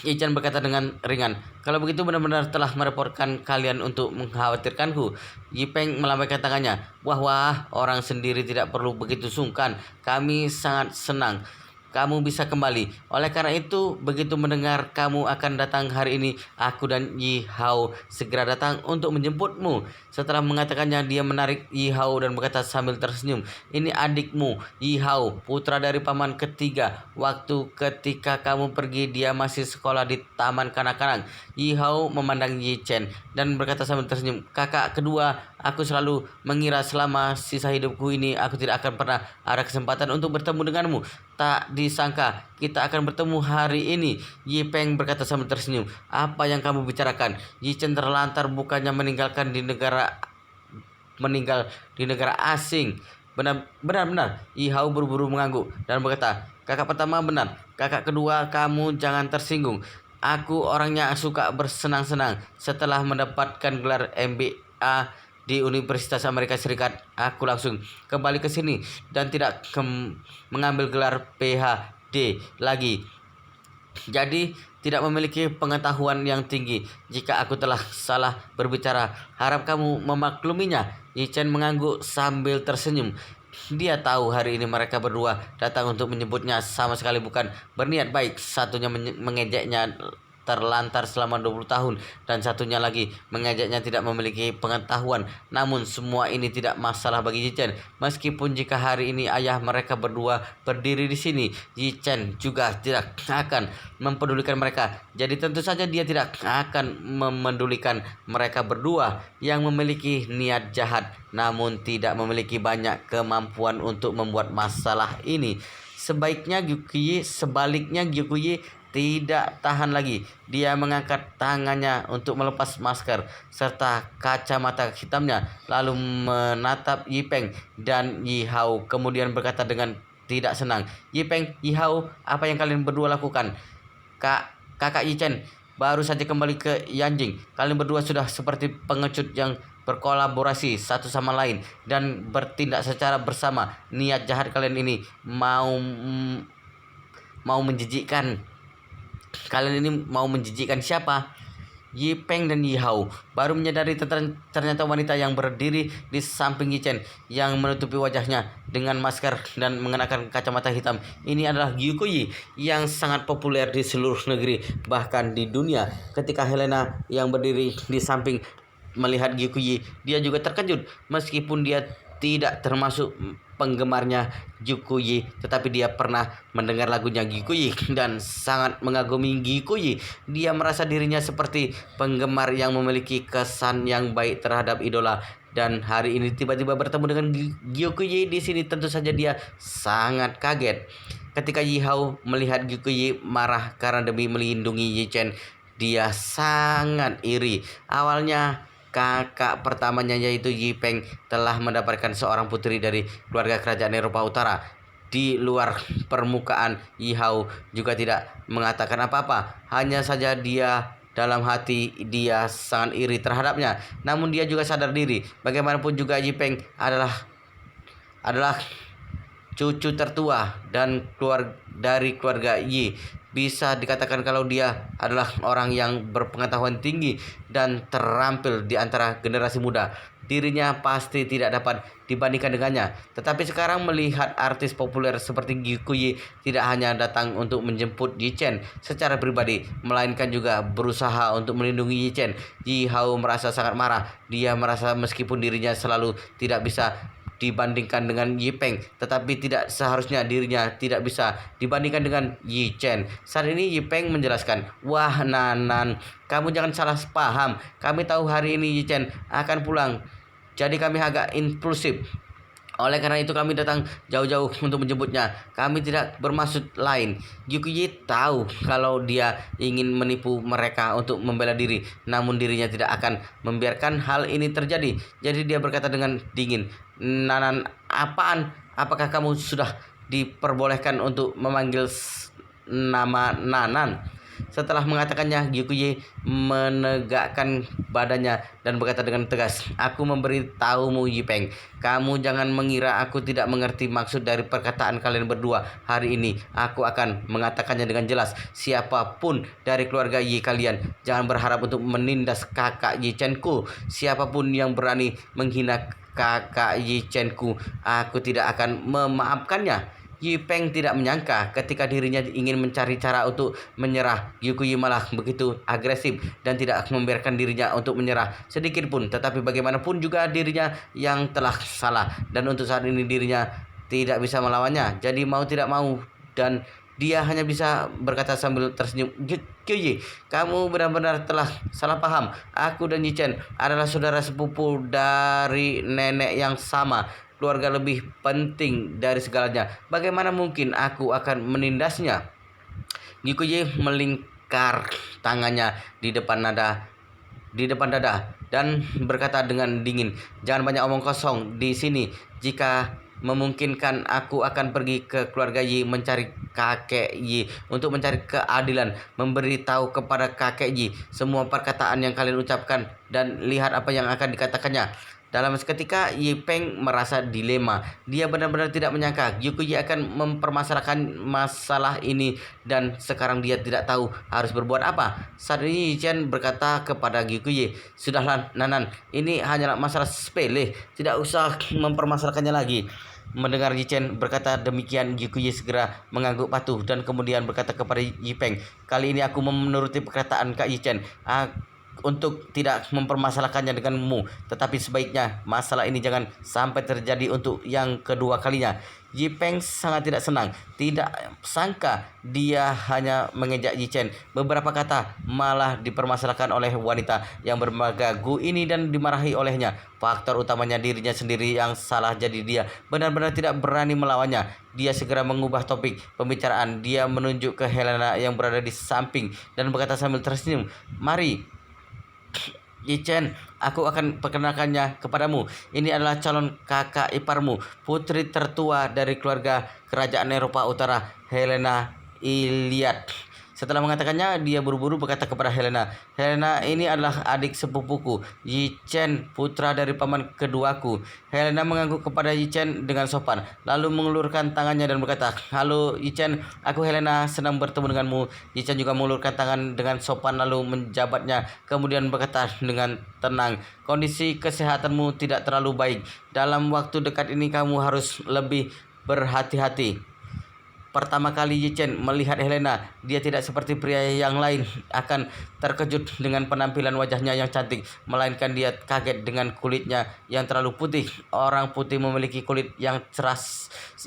Yi Chen berkata dengan ringan, "Kalau begitu benar-benar telah merepotkan kalian untuk mengkhawatirkanku." Yi Peng melambaikan tangannya. Wah, orang sendiri tidak perlu begitu sungkan. Kami sangat senang kamu bisa kembali. Oleh karena itu, begitu mendengar kamu akan datang hari ini, aku dan Yi Hao segera datang untuk menjemputmu. Setelah mengatakannya, dia menarik Yi Hao dan berkata sambil tersenyum, "Ini adikmu, Yi Hao, putra dari paman ketiga. Waktu ketika kamu pergi, dia masih sekolah di taman kanak-kanak." Yi Hao memandang Yi Chen dan berkata sambil tersenyum, "Kakak kedua, aku selalu mengira selama sisa hidupku ini aku tidak akan pernah ada kesempatan untuk bertemu denganmu. Tak disangka kita akan bertemu hari ini." Yi Peng berkata sambil tersenyum. "Apa yang kamu bicarakan?" Yi Chen terlantar, bukannya meninggal di negara asing. Benar. Yi Hao buru-buru mengangguk dan berkata, "Kakak pertama benar. Kakak kedua, kamu jangan tersinggung. Aku orangnya suka bersenang-senang. Setelah mendapatkan gelar MBA di Universitas Amerika Serikat, aku langsung kembali ke sini dan tidak mengambil gelar PhD lagi. Jadi tidak memiliki pengetahuan yang tinggi. Jika aku telah salah berbicara, harap kamu memakluminya." Yi Chen mengangguk sambil tersenyum. Dia tahu hari ini mereka berdua datang untuk menyebutnya sama sekali bukan berniat baik. Satunya mengejeknya terlantar selama 20 tahun dan satunya lagi mengejeknya tidak memiliki pengetahuan. Namun semua ini tidak masalah bagi Yi Chen. Meskipun jika hari ini ayah mereka berdua berdiri di sini, Yi Chen juga tidak akan mempedulikan mereka. Jadi tentu saja dia tidak akan memedulikan mereka berdua yang memiliki niat jahat namun tidak memiliki banyak kemampuan untuk membuat masalah ini. Sebaliknya Gyukuyi tidak tahan lagi. Dia mengangkat tangannya untuk melepas masker serta kacamata hitamnya, lalu menatap Yi Peng dan Yi Hao, kemudian berkata dengan tidak senang, "Yi Peng, Yi Hao, apa yang kalian berdua lakukan?" Kakak Yi Chen baru saja kembali ke Yanjing. Kalian berdua sudah seperti pengecut yang berkolaborasi satu sama lain dan bertindak secara bersama. Niat jahat kalian ini mau menjijikkan. Kalian ini mau menjijikkan siapa? Yi Peng dan Yi Hao baru menyadari ternyata wanita yang berdiri di samping Yi Chen yang menutupi wajahnya dengan masker dan mengenakan kacamata hitam ini adalah Gyukuyi yang sangat populer di seluruh negeri, bahkan di dunia. Ketika Helena yang berdiri di samping melihat Gyukuyi, dia juga terkejut. Meskipun dia tidak termasuk penggemarnya Gyukuyi, tetapi dia pernah mendengar lagunya Gyukuyi dan sangat mengagumi Gyukuyi. Dia merasa dirinya seperti penggemar yang memiliki kesan yang baik terhadap idola. Dan hari ini tiba-tiba bertemu dengan Gyukuyi di sini, tentu saja dia sangat kaget. Ketika Yi Hao melihat Gyukuyi marah karena demi melindungi Yi Chen, dia sangat iri. Awalnya kakak pertamanya yaitu Yi Peng telah mendapatkan seorang putri dari keluarga kerajaan Eropa Utara. Di luar permukaan, Yi Hao juga tidak mengatakan apa-apa. Hanya saja dalam hati dia sangat iri terhadapnya. Namun dia juga sadar diri. Bagaimanapun juga Yi Peng adalah cucu tertua dan dari keluarga Yi. Bisa dikatakan kalau dia adalah orang yang berpengetahuan tinggi dan terampil di antara generasi muda. Dirinya pasti tidak dapat dibandingkan dengannya. Tetapi sekarang melihat artis populer seperti Gyukuyi tidak hanya datang untuk menjemput Yi Chen secara pribadi, melainkan juga berusaha untuk melindungi Yi Chen. Yi Hao merasa sangat marah. Dia merasa meskipun dirinya selalu tidak bisa dibandingkan dengan Yi Peng, tetapi tidak seharusnya dirinya tidak bisa dibandingkan dengan Yi Chen. Saat ini Yi Peng menjelaskan, "Wah Nanan, kamu jangan salah paham. Kami tahu hari ini Yi Chen akan pulang, jadi kami agak impulsif. Oleh karena itu kami datang jauh-jauh untuk menjemputnya. Kami tidak bermaksud lain." Gyukuyi tahu kalau dia ingin menipu mereka untuk membela diri, namun dirinya tidak akan membiarkan hal ini terjadi. Jadi dia berkata dengan dingin, "Nanan, apaan? Apakah kamu sudah diperbolehkan untuk memanggil nama Nanan. Setelah mengatakannya, Gyukuye menegakkan badannya dan berkata dengan tegas, "Aku memberitahumu, Yipeng, kamu jangan mengira aku tidak mengerti maksud dari perkataan kalian berdua hari ini. Aku akan mengatakannya dengan jelas. Siapapun dari keluarga Yi kalian, jangan berharap untuk menindas kakak Yi Chen-ku. Siapapun yang berani menghina kakak Yi Chen-ku, aku tidak akan memaafkannya." Yipeng tidak menyangka ketika dirinya ingin mencari cara untuk menyerah, Gyukuyi malah begitu agresif dan tidak membiarkan dirinya untuk menyerah sedikit pun. Tetapi bagaimanapun juga dirinya yang telah salah dan untuk saat ini dirinya tidak bisa melawannya. Jadi mau tidak mau dan dia hanya bisa berkata sambil tersenyum, "Gyukuyi, kamu benar-benar telah salah paham. Aku dan Yichen adalah saudara sepupu dari nenek yang sama. Keluarga lebih penting dari segalanya. Bagaimana mungkin aku akan menindasnya?" Gikuye melingkar tangannya di depan dada dan berkata dengan dingin, "Jangan banyak omong kosong di sini. Jika memungkinkan, aku akan pergi ke keluarga Yi mencari kakek Yi untuk mencari keadilan, memberitahu kepada kakek Yi semua perkataan yang kalian ucapkan dan lihat apa yang akan dikatakannya." Dalam seketika, Yipeng merasa dilema. Dia benar-benar tidak menyangka Gyukuyi akan mempermasalahkan masalah ini dan sekarang dia tidak tahu harus berbuat apa. Saat ini Yichen berkata kepada Gyukuyi, "Sudahlah Nanan, ini hanyalah masalah sepele, tidak usah mempermasalahkannya lagi." Mendengar Yichen berkata demikian, Gyukuyi segera mengangguk patuh dan kemudian berkata kepada Yipeng, "Kali ini aku menuruti perkataan Kak Yichen untuk tidak mempermasalahkannya denganmu, tetapi sebaiknya masalah ini jangan sampai terjadi untuk yang kedua kalinya." Yipeng sangat tidak senang, tidak sangka dia hanya mengejek Yichen. Beberapa kata malah dipermasalahkan oleh wanita yang bermagagu ini dan dimarahi olehnya. Faktor utamanya dirinya sendiri yang salah, jadi dia benar-benar tidak berani melawannya. Dia segera mengubah topik pembicaraan. Dia menunjuk ke Helena yang berada di samping dan berkata sambil tersenyum, "Mari Yichen, aku akan perkenalkannya kepadamu. Ini adalah calon kakak iparmu, putri tertua dari keluarga kerajaan Eropa Utara, Helena Iliad." Setelah mengatakannya, dia buru-buru berkata kepada Helena, "Helena, ini adalah adik sepupuku, Yichen, putra dari paman keduaku." Helena mengangguk kepada Yichen dengan sopan, lalu mengulurkan tangannya dan berkata, "Halo Yichen, aku Helena, senang bertemu denganmu." Yichen juga mengulurkan tangan dengan sopan lalu menjabatnya, kemudian berkata dengan tenang, "Kondisi kesehatanmu tidak terlalu baik. Dalam waktu dekat ini kamu harus lebih berhati-hati." Pertama kali Yichen melihat Helena, dia tidak seperti pria yang lain akan terkejut dengan penampilan wajahnya yang cantik, melainkan dia kaget dengan kulitnya yang terlalu putih. Orang putih memiliki kulit yang cerah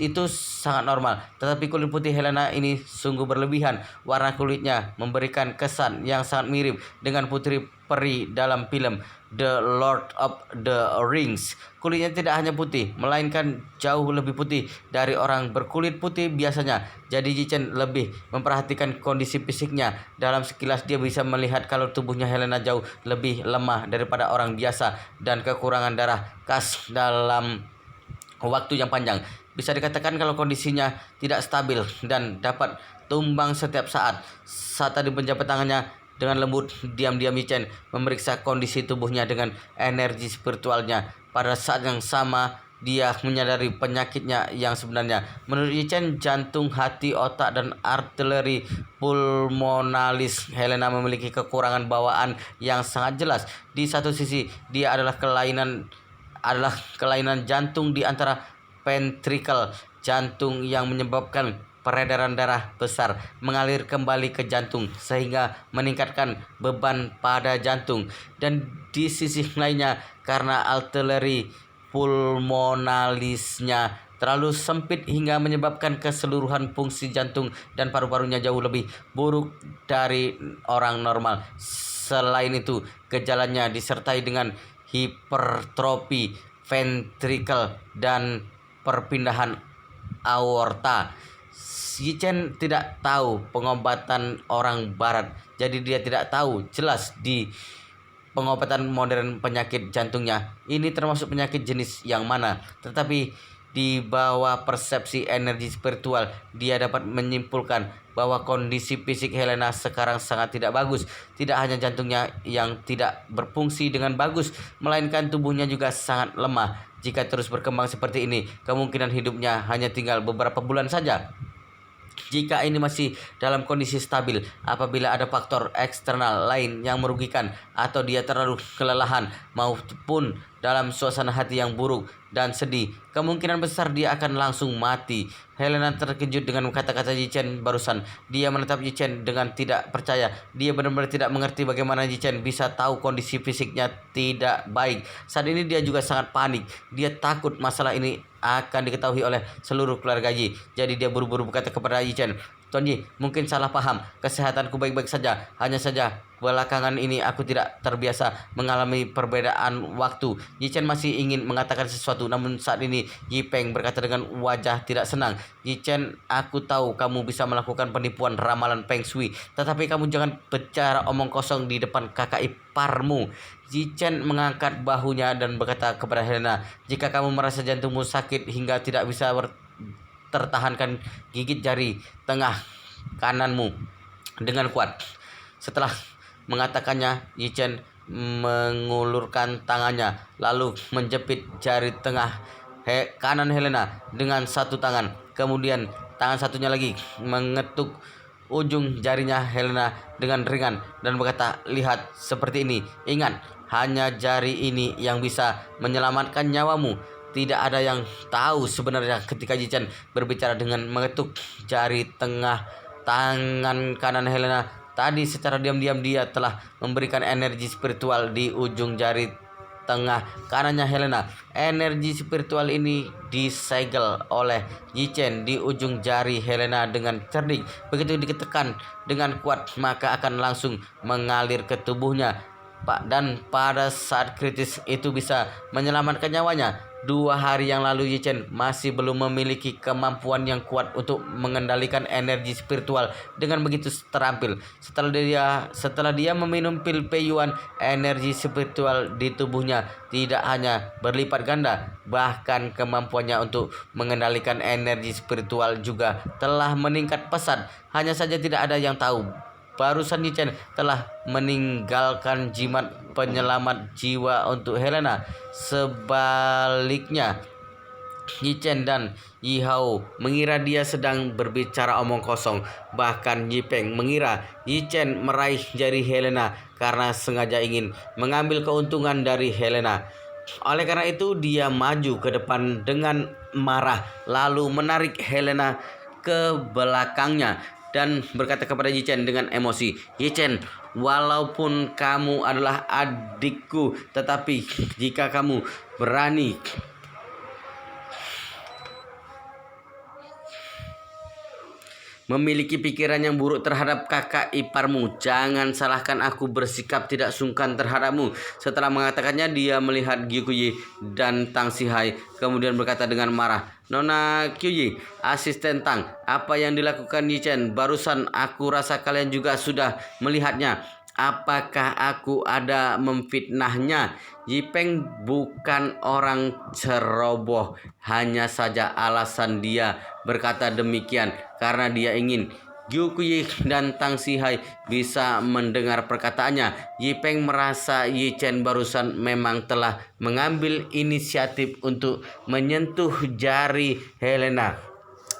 itu sangat normal, tetapi kulit putih Helena ini sungguh berlebihan. Warna kulitnya memberikan kesan yang sangat mirip dengan putri peri dalam film The Lord of the Rings. Kulitnya tidak hanya putih, melainkan jauh lebih putih dari orang berkulit putih biasanya. Jadi Yichen lebih memperhatikan kondisi fisiknya. Dalam sekilas dia bisa melihat kalau tubuhnya Helena jauh lebih lemah daripada orang biasa dan kekurangan darah khas dalam waktu yang panjang. Bisa dikatakan kalau kondisinya tidak stabil dan dapat tumbang setiap saat. Saat tadi penjabat tangannya dengan lembut, diam-diam Yichen memeriksa kondisi tubuhnya dengan energi spiritualnya. Pada saat yang sama, dia menyadari penyakitnya yang sebenarnya. Menurut Yichen, jantung, hati, otak, dan artileri pulmonalis Helena memiliki kekurangan bawaan yang sangat jelas. Di satu sisi, dia adalah kelainan jantung di antara ventricle jantung yang menyebabkan peredaran darah besar mengalir kembali ke jantung sehingga meningkatkan beban pada jantung, dan di sisi lainnya karena arteleri pulmonalisnya terlalu sempit hingga menyebabkan keseluruhan fungsi jantung dan paru-parunya jauh lebih buruk dari orang normal. Selain itu, gejalanya disertai dengan hipertrofi ventricle dan perpindahan aorta. Yichen tidak tahu pengobatan orang barat, jadi dia tidak tahu jelas di pengobatan modern penyakit jantungnya ini termasuk penyakit jenis yang mana. Tetapi di bawah persepsi energi spiritual, dia dapat menyimpulkan bahwa kondisi fisik Helena sekarang sangat tidak bagus. Tidak hanya jantungnya yang tidak berfungsi dengan bagus, melainkan tubuhnya juga sangat lemah. Jika terus berkembang seperti ini, kemungkinan hidupnya hanya tinggal beberapa bulan saja. Jika ini masih dalam kondisi stabil, apabila ada faktor eksternal lain yang merugikan atau dia terlalu kelelahan maupun dalam suasana hati yang buruk dan sedih, kemungkinan besar dia akan langsung mati. Helena terkejut dengan kata-kata Yichen barusan. Dia menatap Yichen dengan tidak percaya. Dia benar-benar tidak mengerti bagaimana Yichen bisa tahu kondisi fisiknya tidak baik. Saat ini dia juga sangat panik. Dia takut masalah ini akan diketahui oleh seluruh keluarga Yi. Jadi dia buru-buru berkata kepada Yichen, "Tuan Yi, mungkin salah paham. Kesehatanku baik-baik saja. Hanya saja belakangan ini aku tidak terbiasa mengalami perbedaan waktu." Yichen masih ingin mengatakan sesuatu, namun saat ini Yipeng berkata dengan wajah tidak senang, "Yichen, aku tahu kamu bisa melakukan penipuan ramalan Feng Shui, tetapi kamu jangan bicara omong kosong di depan kakak iparmu." Yichen mengangkat bahunya dan berkata kepada Helena, "Jika kamu merasa jantungmu sakit hingga tidak bisa tertahankan, gigit jari tengah kananmu dengan kuat." Setelah mengatakannya, Yichen mengulurkan tangannya lalu menjepit jari tengah kanan Helena dengan satu tangan. Kemudian tangan satunya lagi mengetuk ujung jarinya Helena dengan ringan dan berkata, "Lihat seperti ini. Ingat, hanya jari ini yang bisa menyelamatkan nyawamu." Tidak ada yang tahu sebenarnya ketika Yichen berbicara dengan mengetuk jari tengah tangan kanan Helena tadi, secara diam-diam dia telah memberikan energi spiritual di ujung jari tengah kanannya Helena. Energi spiritual ini disegel oleh Yichen di ujung jari Helena dengan cerdik. Begitu ditekan dengan kuat, maka akan langsung mengalir ke tubuhnya, dan pada saat kritis itu bisa menyelamatkan nyawanya. 2 hari yang lalu Yichen masih belum memiliki kemampuan yang kuat untuk mengendalikan energi spiritual dengan begitu terampil. Setelah dia meminum pil Peiyuan, energi spiritual di tubuhnya tidak hanya berlipat ganda, bahkan kemampuannya untuk mengendalikan energi spiritual juga telah meningkat pesat. Hanya saja tidak ada yang tahu, barusan Yichen telah meninggalkan jimat penyelamat jiwa untuk Helena. Sebaliknya, Yichen dan Yihao mengira dia sedang berbicara omong kosong. Bahkan Yipeng mengira Yichen meraih jari Helena karena sengaja ingin mengambil keuntungan dari Helena. Oleh karena itu, dia maju ke depan dengan marah, lalu menarik Helena ke belakangnya dan berkata kepada Yichen dengan emosi, "Yichen, walaupun kamu adalah adikku, tetapi jika kamu berani memiliki pikiran yang buruk terhadap kakak iparmu, jangan salahkan aku bersikap tidak sungkan terhadapmu." Setelah mengatakannya, dia melihat Gyukuyi dan Tang Sihai, kemudian berkata dengan marah, "Nona Kyuyi, asisten Tang, apa yang dilakukan Yichen barusan aku rasa kalian juga sudah melihatnya. Apakah aku ada memfitnahnya?" Yipeng bukan orang ceroboh, hanya saja alasan dia berkata demikian karena dia ingin Gyukuyi dan Tang Sihai bisa mendengar perkataannya. Yipeng merasa Yichen barusan memang telah mengambil inisiatif untuk menyentuh jari Helena,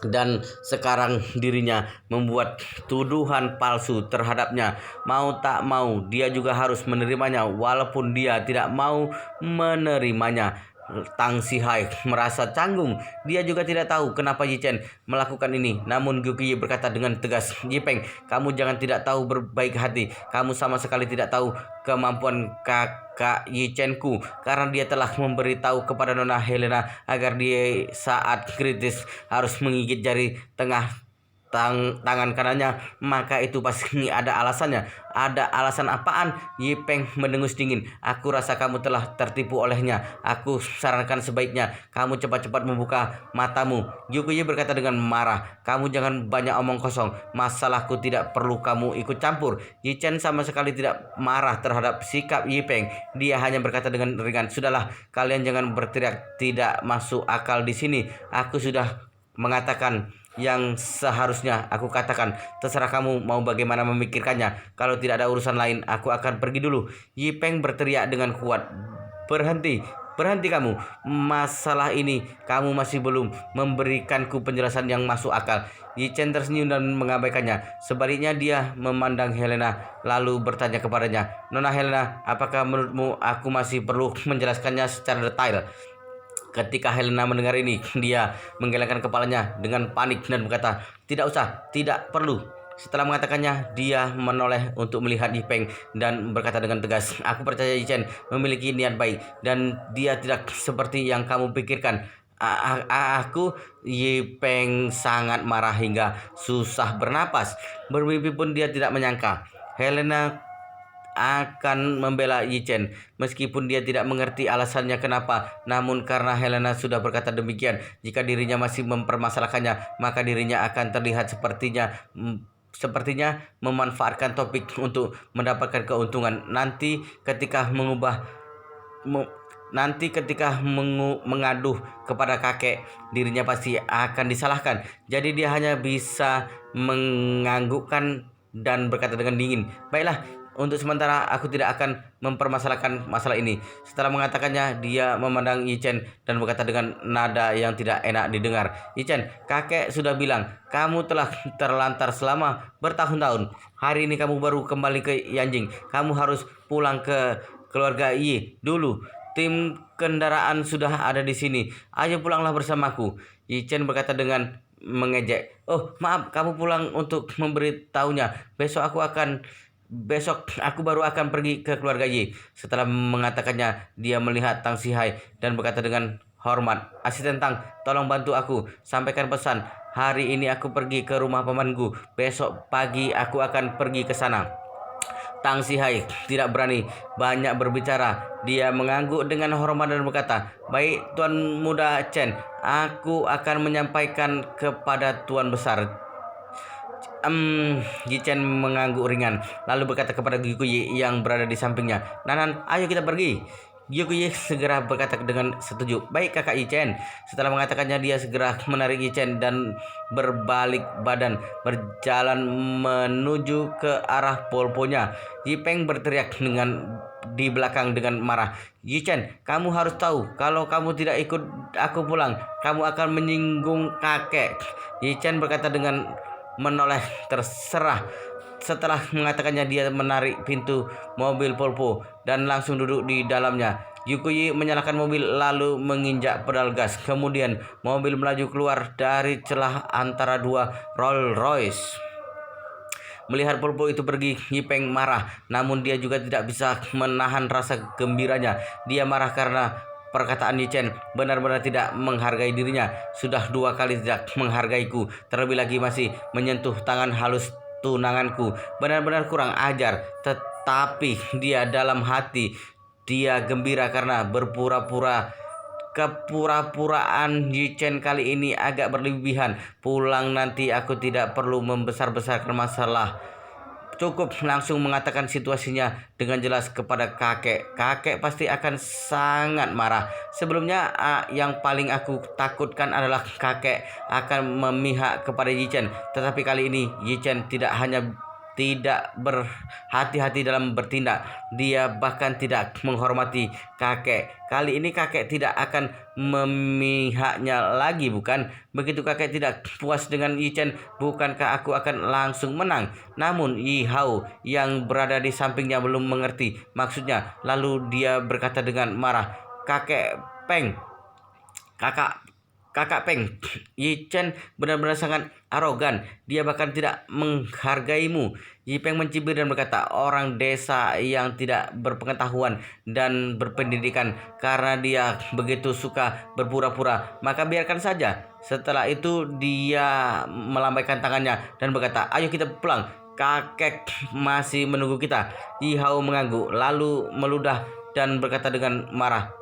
dan sekarang dirinya membuat tuduhan palsu terhadapnya. Mau tak mau, dia juga harus menerimanya walaupun dia tidak mau menerimanya. Tang Sihai merasa canggung. Dia juga tidak tahu kenapa Yichen melakukan ini. Namun Gyukuyi berkata dengan tegas, "Yipeng, kamu jangan tidak tahu berbaik hati. Kamu sama sekali tidak tahu kemampuan kakak Yichenku, karena dia telah memberitahu kepada Nona Helena agar dia saat kritis harus menggigit jari tengah tangan kanannya. Maka itu pasti ada alasannya." "Ada alasan apaan?" Yipeng mendengus dingin. "Aku rasa kamu telah tertipu olehnya. Aku sarankan sebaiknya kamu cepat-cepat membuka matamu." Gyukuyi berkata dengan marah, "Kamu jangan banyak omong kosong. Masalahku tidak perlu kamu ikut campur." Yichen sama sekali tidak marah terhadap sikap Yipeng. Dia hanya berkata dengan ringan, "Sudahlah, kalian jangan berteriak tidak masuk akal di sini. Aku sudah mengatakan yang seharusnya aku katakan. Terserah kamu mau bagaimana memikirkannya. Kalau tidak ada urusan lain, aku akan pergi dulu. Yipeng berteriak dengan kuat. Berhenti, berhenti kamu. Masalah ini kamu masih belum memberikanku penjelasan yang masuk akal. Yi Chen tersenyum dan mengabaikannya. Sebaliknya dia memandang Helena lalu bertanya kepadanya, Nona Helena, apakah menurutmu aku masih perlu menjelaskannya secara detail? Ketika Helena mendengar ini, dia menggelengkan kepalanya dengan panik dan berkata, tidak usah, tidak perlu. Setelah mengatakannya, dia menoleh untuk melihat Yipeng dan berkata dengan tegas, aku percaya Yi Chen memiliki niat baik dan dia tidak seperti yang kamu pikirkan. Aku Yipeng sangat marah hingga susah bernapas. Bermimpi pun dia tidak menyangka Helena akan membela Yi Chen meskipun dia tidak mengerti alasannya kenapa. Namun karena Helena sudah berkata demikian, jika dirinya masih mempermasalahkannya, maka dirinya akan terlihat sepertinya memanfaatkan topik untuk mendapatkan keuntungan. Nanti ketika mengaduh kepada kakek, dirinya pasti akan disalahkan. Jadi dia hanya bisa menganggukkan dan berkata dengan dingin, baiklah, untuk sementara aku tidak akan mempermasalahkan masalah ini. Setelah mengatakannya, dia memandang Yi Chen dan berkata dengan nada yang tidak enak didengar, Yi Chen, kakek sudah bilang kamu telah terlantar selama bertahun-tahun. Hari ini kamu baru kembali ke Yanjing. Kamu harus pulang ke keluarga Yi dulu. Tim kendaraan sudah ada di sini. Ayo pulanglah bersamaku. Yi Chen berkata dengan mengejek. Oh, maaf, kamu pulang untuk memberitahunya. Besok aku baru akan pergi ke keluarga Yi. Setelah mengatakannya, dia melihat Tang Sihai dan berkata dengan hormat, asisten Tang, tolong bantu aku. Sampaikan pesan. Hari ini aku pergi ke rumah pamanku. Besok pagi aku akan pergi ke sana. Tang Sihai tidak berani banyak berbicara. Dia mengangguk dengan hormat dan berkata, baik Tuan Muda Chen, aku akan menyampaikan kepada Tuan Besar. Yi Chen mengangguk ringan, lalu berkata kepada Gyukuyi yang berada di sampingnya, Nanan, ayo kita pergi. Gyukuyi segera berkata dengan setuju, baik kakak Yi Chen. Setelah mengatakannya, dia segera menarik Yi Chen dan berbalik badan berjalan menuju ke arah polponya. Yipeng berteriak di belakang dengan marah, Yi Chen, kamu harus tahu, kalau kamu tidak ikut aku pulang, kamu akan menyinggung kakek. Yi Chen berkata dengan menoleh, terserah. Setelah mengatakannya, dia menarik pintu mobil Polpo dan langsung duduk di dalamnya. Gyukuyi menyalakan mobil lalu menginjak pedal gas. Kemudian mobil melaju keluar dari celah antara dua Rolls Royce. Melihat Polpo itu pergi, Yipeng marah, namun dia juga tidak bisa menahan rasa gembiranya. Dia marah karena perkataan Yi Chen benar-benar tidak menghargai dirinya. Sudah 2 kali tidak menghargaiku, terlebih lagi masih menyentuh tangan halus tunanganku. Benar-benar kurang ajar. Tetapi dia dalam hati, dia gembira karena kepura-puraan Yi Chen kali ini agak berlebihan. Pulang nanti aku tidak perlu membesar-besarkan masalah. Cukup langsung mengatakan situasinya dengan jelas kepada kakek. Kakek pasti akan sangat marah. Sebelumnya yang paling aku takutkan adalah kakek akan memihak kepada Yi Chen. Tetapi kali ini Yi Chen tidak berhati-hati dalam bertindak. Dia bahkan tidak menghormati kakek. Kali ini kakek tidak akan memihaknya lagi, bukan? Begitu kakek tidak puas dengan Yi Chen, bukankah aku akan langsung menang? Namun Yi Hao yang berada di sampingnya belum mengerti maksudnya. Lalu dia berkata dengan marah, Kakak Peng, Yi Chen benar-benar sangat arogan. Dia bahkan tidak menghargaimu. Yi Peng mencibir dan berkata, orang desa yang tidak berpengetahuan dan berpendidikan. Karena dia begitu suka berpura-pura, maka biarkan saja. Setelah itu dia melambaikan tangannya dan berkata, ayo kita pulang. Kakek masih menunggu kita. Yi Hao mengangguk, lalu meludah dan berkata dengan marah,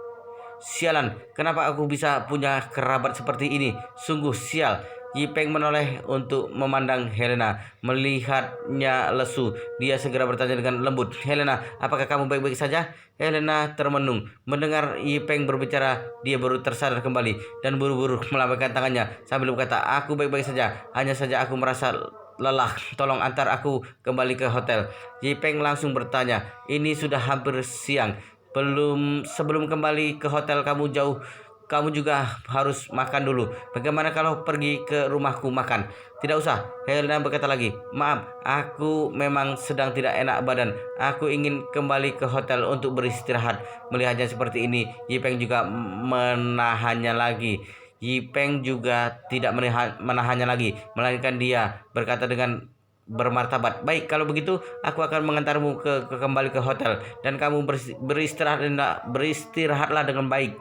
sialan, kenapa aku bisa punya kerabat seperti ini? Sungguh sial. Yipeng menoleh untuk memandang Helena. Melihatnya lesu, dia segera bertanya dengan lembut, "Helena, apakah kamu baik-baik saja?" Helena termenung. Mendengar Yipeng berbicara, dia baru tersadar kembali dan buru-buru melambaikan tangannya sambil berkata, "Aku baik-baik saja. Hanya saja aku merasa lelah. Tolong antar aku kembali ke hotel." Yipeng langsung bertanya, "Ini sudah hampir siang. Sebelum kembali ke hotel kamu juga harus makan dulu. Bagaimana kalau pergi ke rumahku makan?" "Tidak usah," Helena berkata lagi. "Maaf, aku memang sedang tidak enak badan. Aku ingin kembali ke hotel untuk beristirahat." Melihatnya seperti ini, Yipeng juga menahannya lagi. Yipeng juga tidak menahannya lagi, melainkan dia berkata dengan bermartabat, "Baik, kalau begitu aku akan mengantarmu kembali ke hotel dan kamu beristirahatlah dengan baik.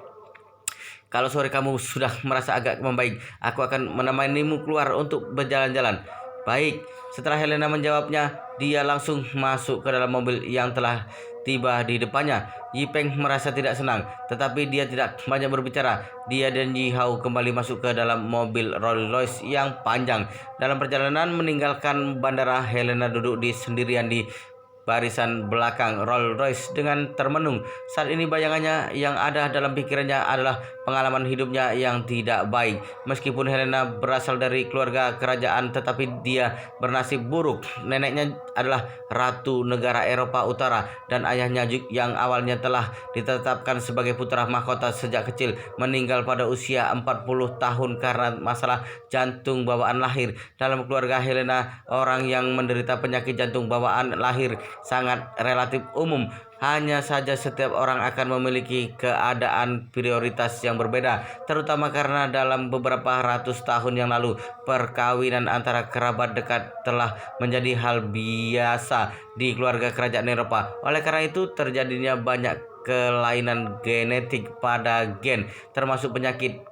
Kalau sore kamu sudah merasa agak membaik, aku akan menemanimu keluar untuk berjalan-jalan." "Baik." Setelah Helena menjawabnya, dia langsung masuk ke dalam mobil yang telah tiba di depannya. Yipeng merasa tidak senang, tetapi dia tidak banyak berbicara. Dia dan Yi Hao kembali masuk ke dalam mobil Rolls Royce yang panjang. Dalam perjalanan meninggalkan bandara, Helena duduk sendirian di barisan belakang Rolls Royce dengan termenung. Saat ini bayangannya yang ada dalam pikirannya adalah pengalaman hidupnya yang tidak baik. Meskipun Helena berasal dari keluarga kerajaan, tetapi dia bernasib buruk. Neneknya adalah ratu negara Eropa Utara dan ayahnya yang awalnya telah ditetapkan sebagai putra mahkota sejak kecil meninggal pada usia 40 tahun karena masalah jantung bawaan lahir. Dalam keluarga Helena, orang yang menderita penyakit jantung bawaan lahir sangat relatif umum. Hanya saja setiap orang akan memiliki keadaan prioritas yang berbeda, terutama karena dalam beberapa ratus tahun yang lalu perkawinan antara kerabat dekat telah menjadi hal biasa di keluarga kerajaan Eropa. Oleh karena itu terjadinya banyak kelainan genetik pada gen, termasuk penyakit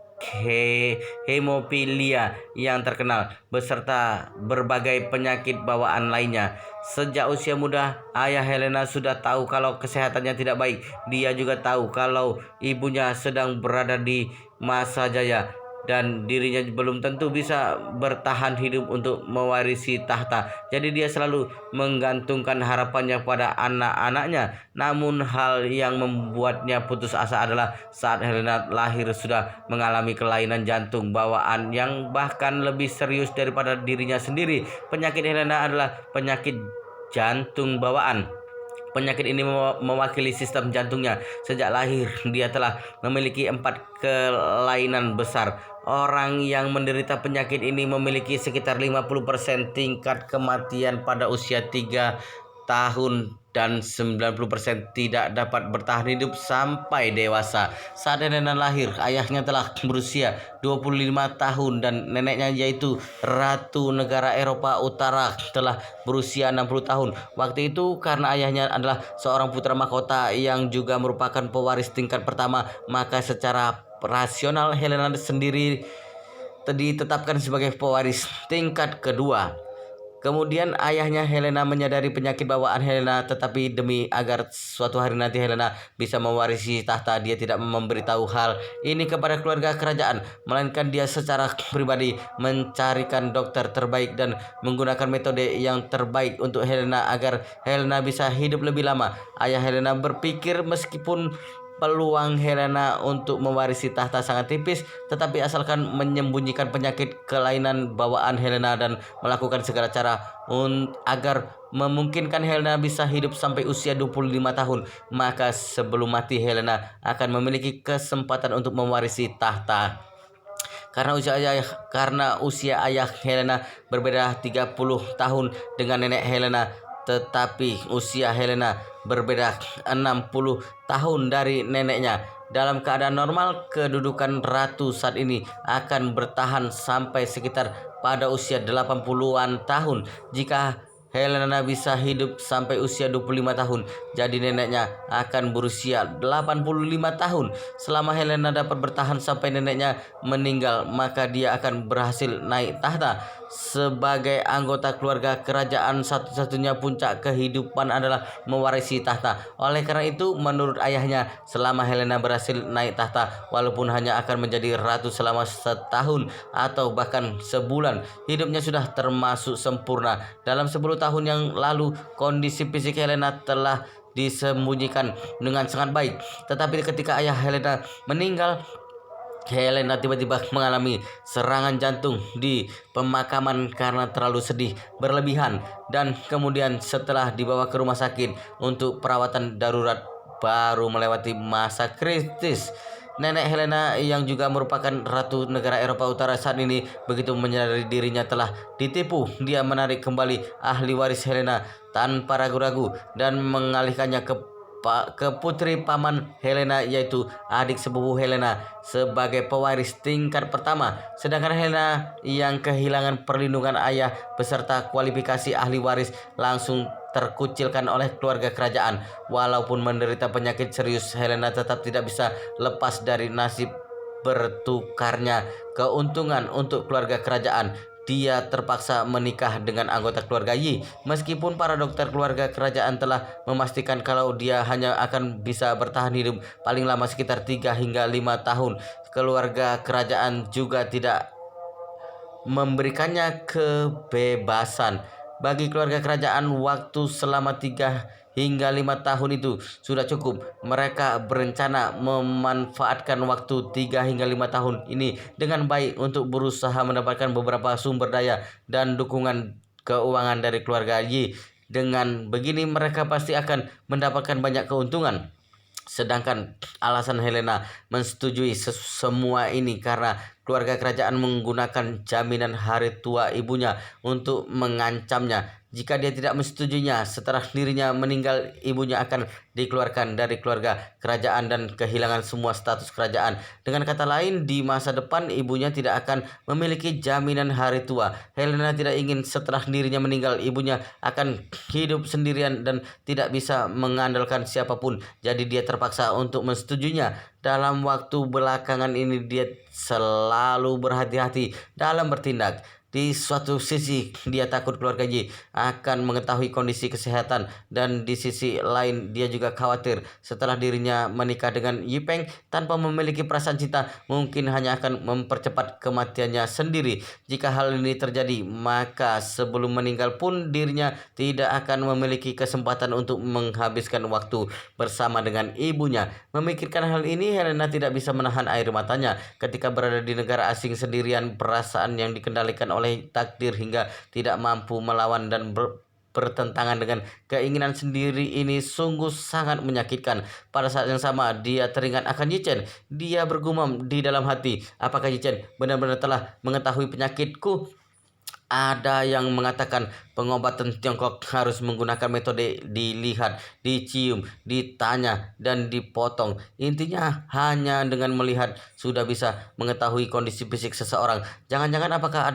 hemofilia yang terkenal, beserta berbagai penyakit bawaan lainnya. Sejak usia muda, ayah Helena sudah tahu kalau kesehatannya tidak baik. Dia juga tahu kalau ibunya sedang berada di masa jaya dan dirinya belum tentu bisa bertahan hidup untuk mewarisi tahta. Jadi dia selalu menggantungkan harapannya pada anak-anaknya. Namun hal yang membuatnya putus asa adalah saat Helena lahir sudah mengalami kelainan jantung bawaan yang bahkan lebih serius daripada dirinya sendiri. Penyakit Helena adalah penyakit jantung bawaan. Penyakit ini mewakili sistem jantungnya. Sejak lahir, dia telah memiliki 4 kelainan besar. Orang yang menderita penyakit ini memiliki sekitar 50% tingkat kematian pada usia 3 tahun dan 90% tidak dapat bertahan hidup sampai dewasa. Saat Helena lahir, ayahnya telah berusia 25 tahun dan neneknya yaitu Ratu Negara Eropa Utara telah berusia 60 tahun. Waktu itu karena ayahnya adalah seorang putra mahkota yang juga merupakan pewaris tingkat pertama, maka secara rasional Helena sendiri ditetapkan sebagai pewaris tingkat kedua. Kemudian ayahnya Helena menyadari penyakit bawaan Helena, tetapi demi agar suatu hari nanti Helena bisa mewarisi tahta, dia tidak memberitahu hal ini kepada keluarga kerajaan, melainkan dia secara pribadi mencarikan dokter terbaik dan menggunakan metode yang terbaik untuk Helena agar Helena bisa hidup lebih lama. Ayah Helena berpikir meskipun peluang Helena untuk mewarisi tahta sangat tipis, tetapi asalkan menyembunyikan penyakit kelainan bawaan Helena dan melakukan segala cara agar memungkinkan Helena bisa hidup sampai usia 25 tahun, maka sebelum mati Helena akan memiliki kesempatan untuk mewarisi tahta. Karena usia ayah Helena berbeda 30 tahun dengan nenek Helena, tetapi usia Helena berbeda 60 tahun dari neneknya. Dalam keadaan normal, kedudukan ratu saat ini akan bertahan sampai sekitar pada usia 80-an tahun. Jika Helena bisa hidup sampai usia 25 tahun, jadi neneknya akan berusia 85 tahun. Selama Helena dapat bertahan sampai neneknya meninggal, maka dia akan berhasil naik tahta. Sebagai anggota keluarga kerajaan, satu-satunya puncak kehidupan adalah mewarisi tahta. Oleh karena itu, menurut ayahnya, selama Helena berhasil naik tahta, walaupun hanya akan menjadi ratu selama setahun atau bahkan sebulan, hidupnya sudah termasuk sempurna. Dalam 10 tahun yang lalu, kondisi fisik Helena telah disembunyikan dengan sangat baik. Tetapi ketika ayah Helena meninggal, Helena tiba-tiba mengalami serangan jantung di pemakaman karena terlalu sedih berlebihan, dan kemudian setelah dibawa ke rumah sakit untuk perawatan darurat baru melewati masa kritis. Nenek Helena yang juga merupakan ratu negara Eropa Utara saat ini begitu menyadari dirinya telah ditipu. Dia menarik kembali ahli waris Helena tanpa ragu-ragu dan mengalihkannya ke putri paman Helena, yaitu adik sepupu Helena, sebagai pewaris tingkat pertama. Sedangkan Helena yang kehilangan perlindungan ayah beserta kualifikasi ahli waris langsung terkucilkan oleh keluarga kerajaan. Walaupun menderita penyakit serius, Helena tetap tidak bisa lepas dari nasib bertukarnya keuntungan untuk keluarga kerajaan. Dia terpaksa menikah dengan anggota keluarga Yi. Meskipun para dokter keluarga kerajaan telah memastikan kalau dia hanya akan bisa bertahan hidup paling lama sekitar 3 hingga 5 tahun, keluarga kerajaan juga tidak memberikannya kebebasan. Bagi keluarga kerajaan, waktu selama 3 hingga 5 tahun itu sudah cukup. Mereka berencana memanfaatkan waktu 3 hingga 5 tahun ini dengan baik untuk berusaha mendapatkan beberapa sumber daya dan dukungan keuangan dari keluarga Yi. Dengan begini mereka pasti akan mendapatkan banyak keuntungan. Sedangkan alasan Helena menyetujui semua ini karena keluarga kerajaan menggunakan jaminan hari tua ibunya untuk mengancamnya. Jika dia tidak menyetujuinya, setelah dirinya meninggal, ibunya akan dikeluarkan dari keluarga kerajaan dan kehilangan semua status kerajaan. Dengan kata lain, di masa depan ibunya tidak akan memiliki jaminan hari tua. Helena tidak ingin setelah dirinya meninggal, ibunya akan hidup sendirian dan tidak bisa mengandalkan siapapun. Jadi dia terpaksa untuk menyetujuinya. Dalam waktu belakangan ini dia selalu berhati-hati dalam bertindak. Di suatu sisi dia takut keluarga Yi akan mengetahui kondisi kesehatan, dan di sisi lain dia juga khawatir setelah dirinya menikah dengan Yi Peng tanpa memiliki perasaan cinta, mungkin hanya akan mempercepat kematiannya sendiri. Jika hal ini terjadi, maka sebelum meninggal pun dirinya tidak akan memiliki kesempatan untuk menghabiskan waktu bersama dengan ibunya. Memikirkan hal ini, Helena tidak bisa menahan air matanya. Ketika berada di negara asing sendirian, perasaan yang dikendalikan oleh takdir hingga tidak mampu melawan dan bertentangan dengan keinginan sendiri ini sungguh sangat menyakitkan. Pada saat yang sama, dia teringat akan Yi Chen. Dia bergumam di dalam hati, apakah Yi Chen benar-benar telah mengetahui penyakitku? Ada yang mengatakan pengobatan Tiongkok harus menggunakan metode dilihat, dicium, ditanya, dan dipotong. Intinya hanya dengan melihat sudah bisa mengetahui kondisi fisik seseorang. Jangan-jangan apakah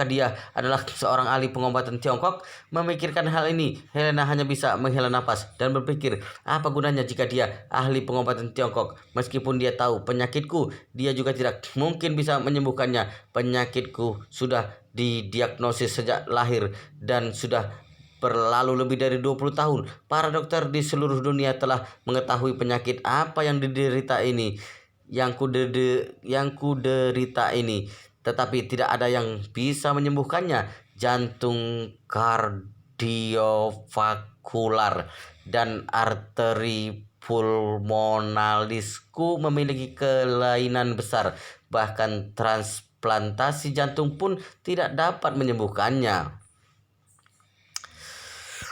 dia adalah seorang ahli pengobatan Tiongkok? Memikirkan hal ini, Helena hanya bisa menghela napas dan berpikir, apa gunanya jika dia ahli pengobatan Tiongkok? Meskipun dia tahu penyakitku, dia juga tidak mungkin bisa menyembuhkannya. Penyakitku sudah didiagnosis sejak lahir dan sudah berlalu lebih dari 20 tahun. Para dokter di seluruh dunia telah mengetahui penyakit apa yang diderita ini, yang kuderita ini, tetapi tidak ada yang bisa menyembuhkannya. Jantung, kardiovaskular, dan arteri pulmonalisku memiliki kelainan besar. Bahkan transplantasi jantung pun tidak dapat menyembuhkannya.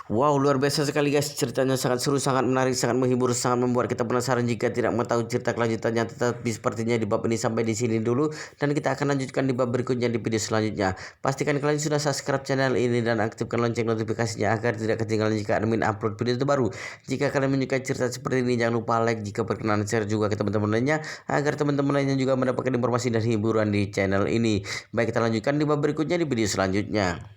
Wow, luar biasa sekali guys, ceritanya sangat seru, sangat menarik, sangat menghibur, sangat membuat kita penasaran jika tidak mengetahui cerita kelanjutannya. Tetapi sepertinya di bab ini sampai di sini dulu, dan kita akan lanjutkan di bab berikutnya di video selanjutnya. Pastikan kalian sudah subscribe channel ini dan aktifkan lonceng notifikasinya agar tidak ketinggalan jika admin upload video terbaru. Jika kalian menyukai cerita seperti ini, jangan lupa like, jika berkenan share juga ke teman-teman lainnya agar teman-teman lainnya juga mendapatkan informasi dan hiburan di channel ini. Baik, kita lanjutkan di bab berikutnya di video selanjutnya.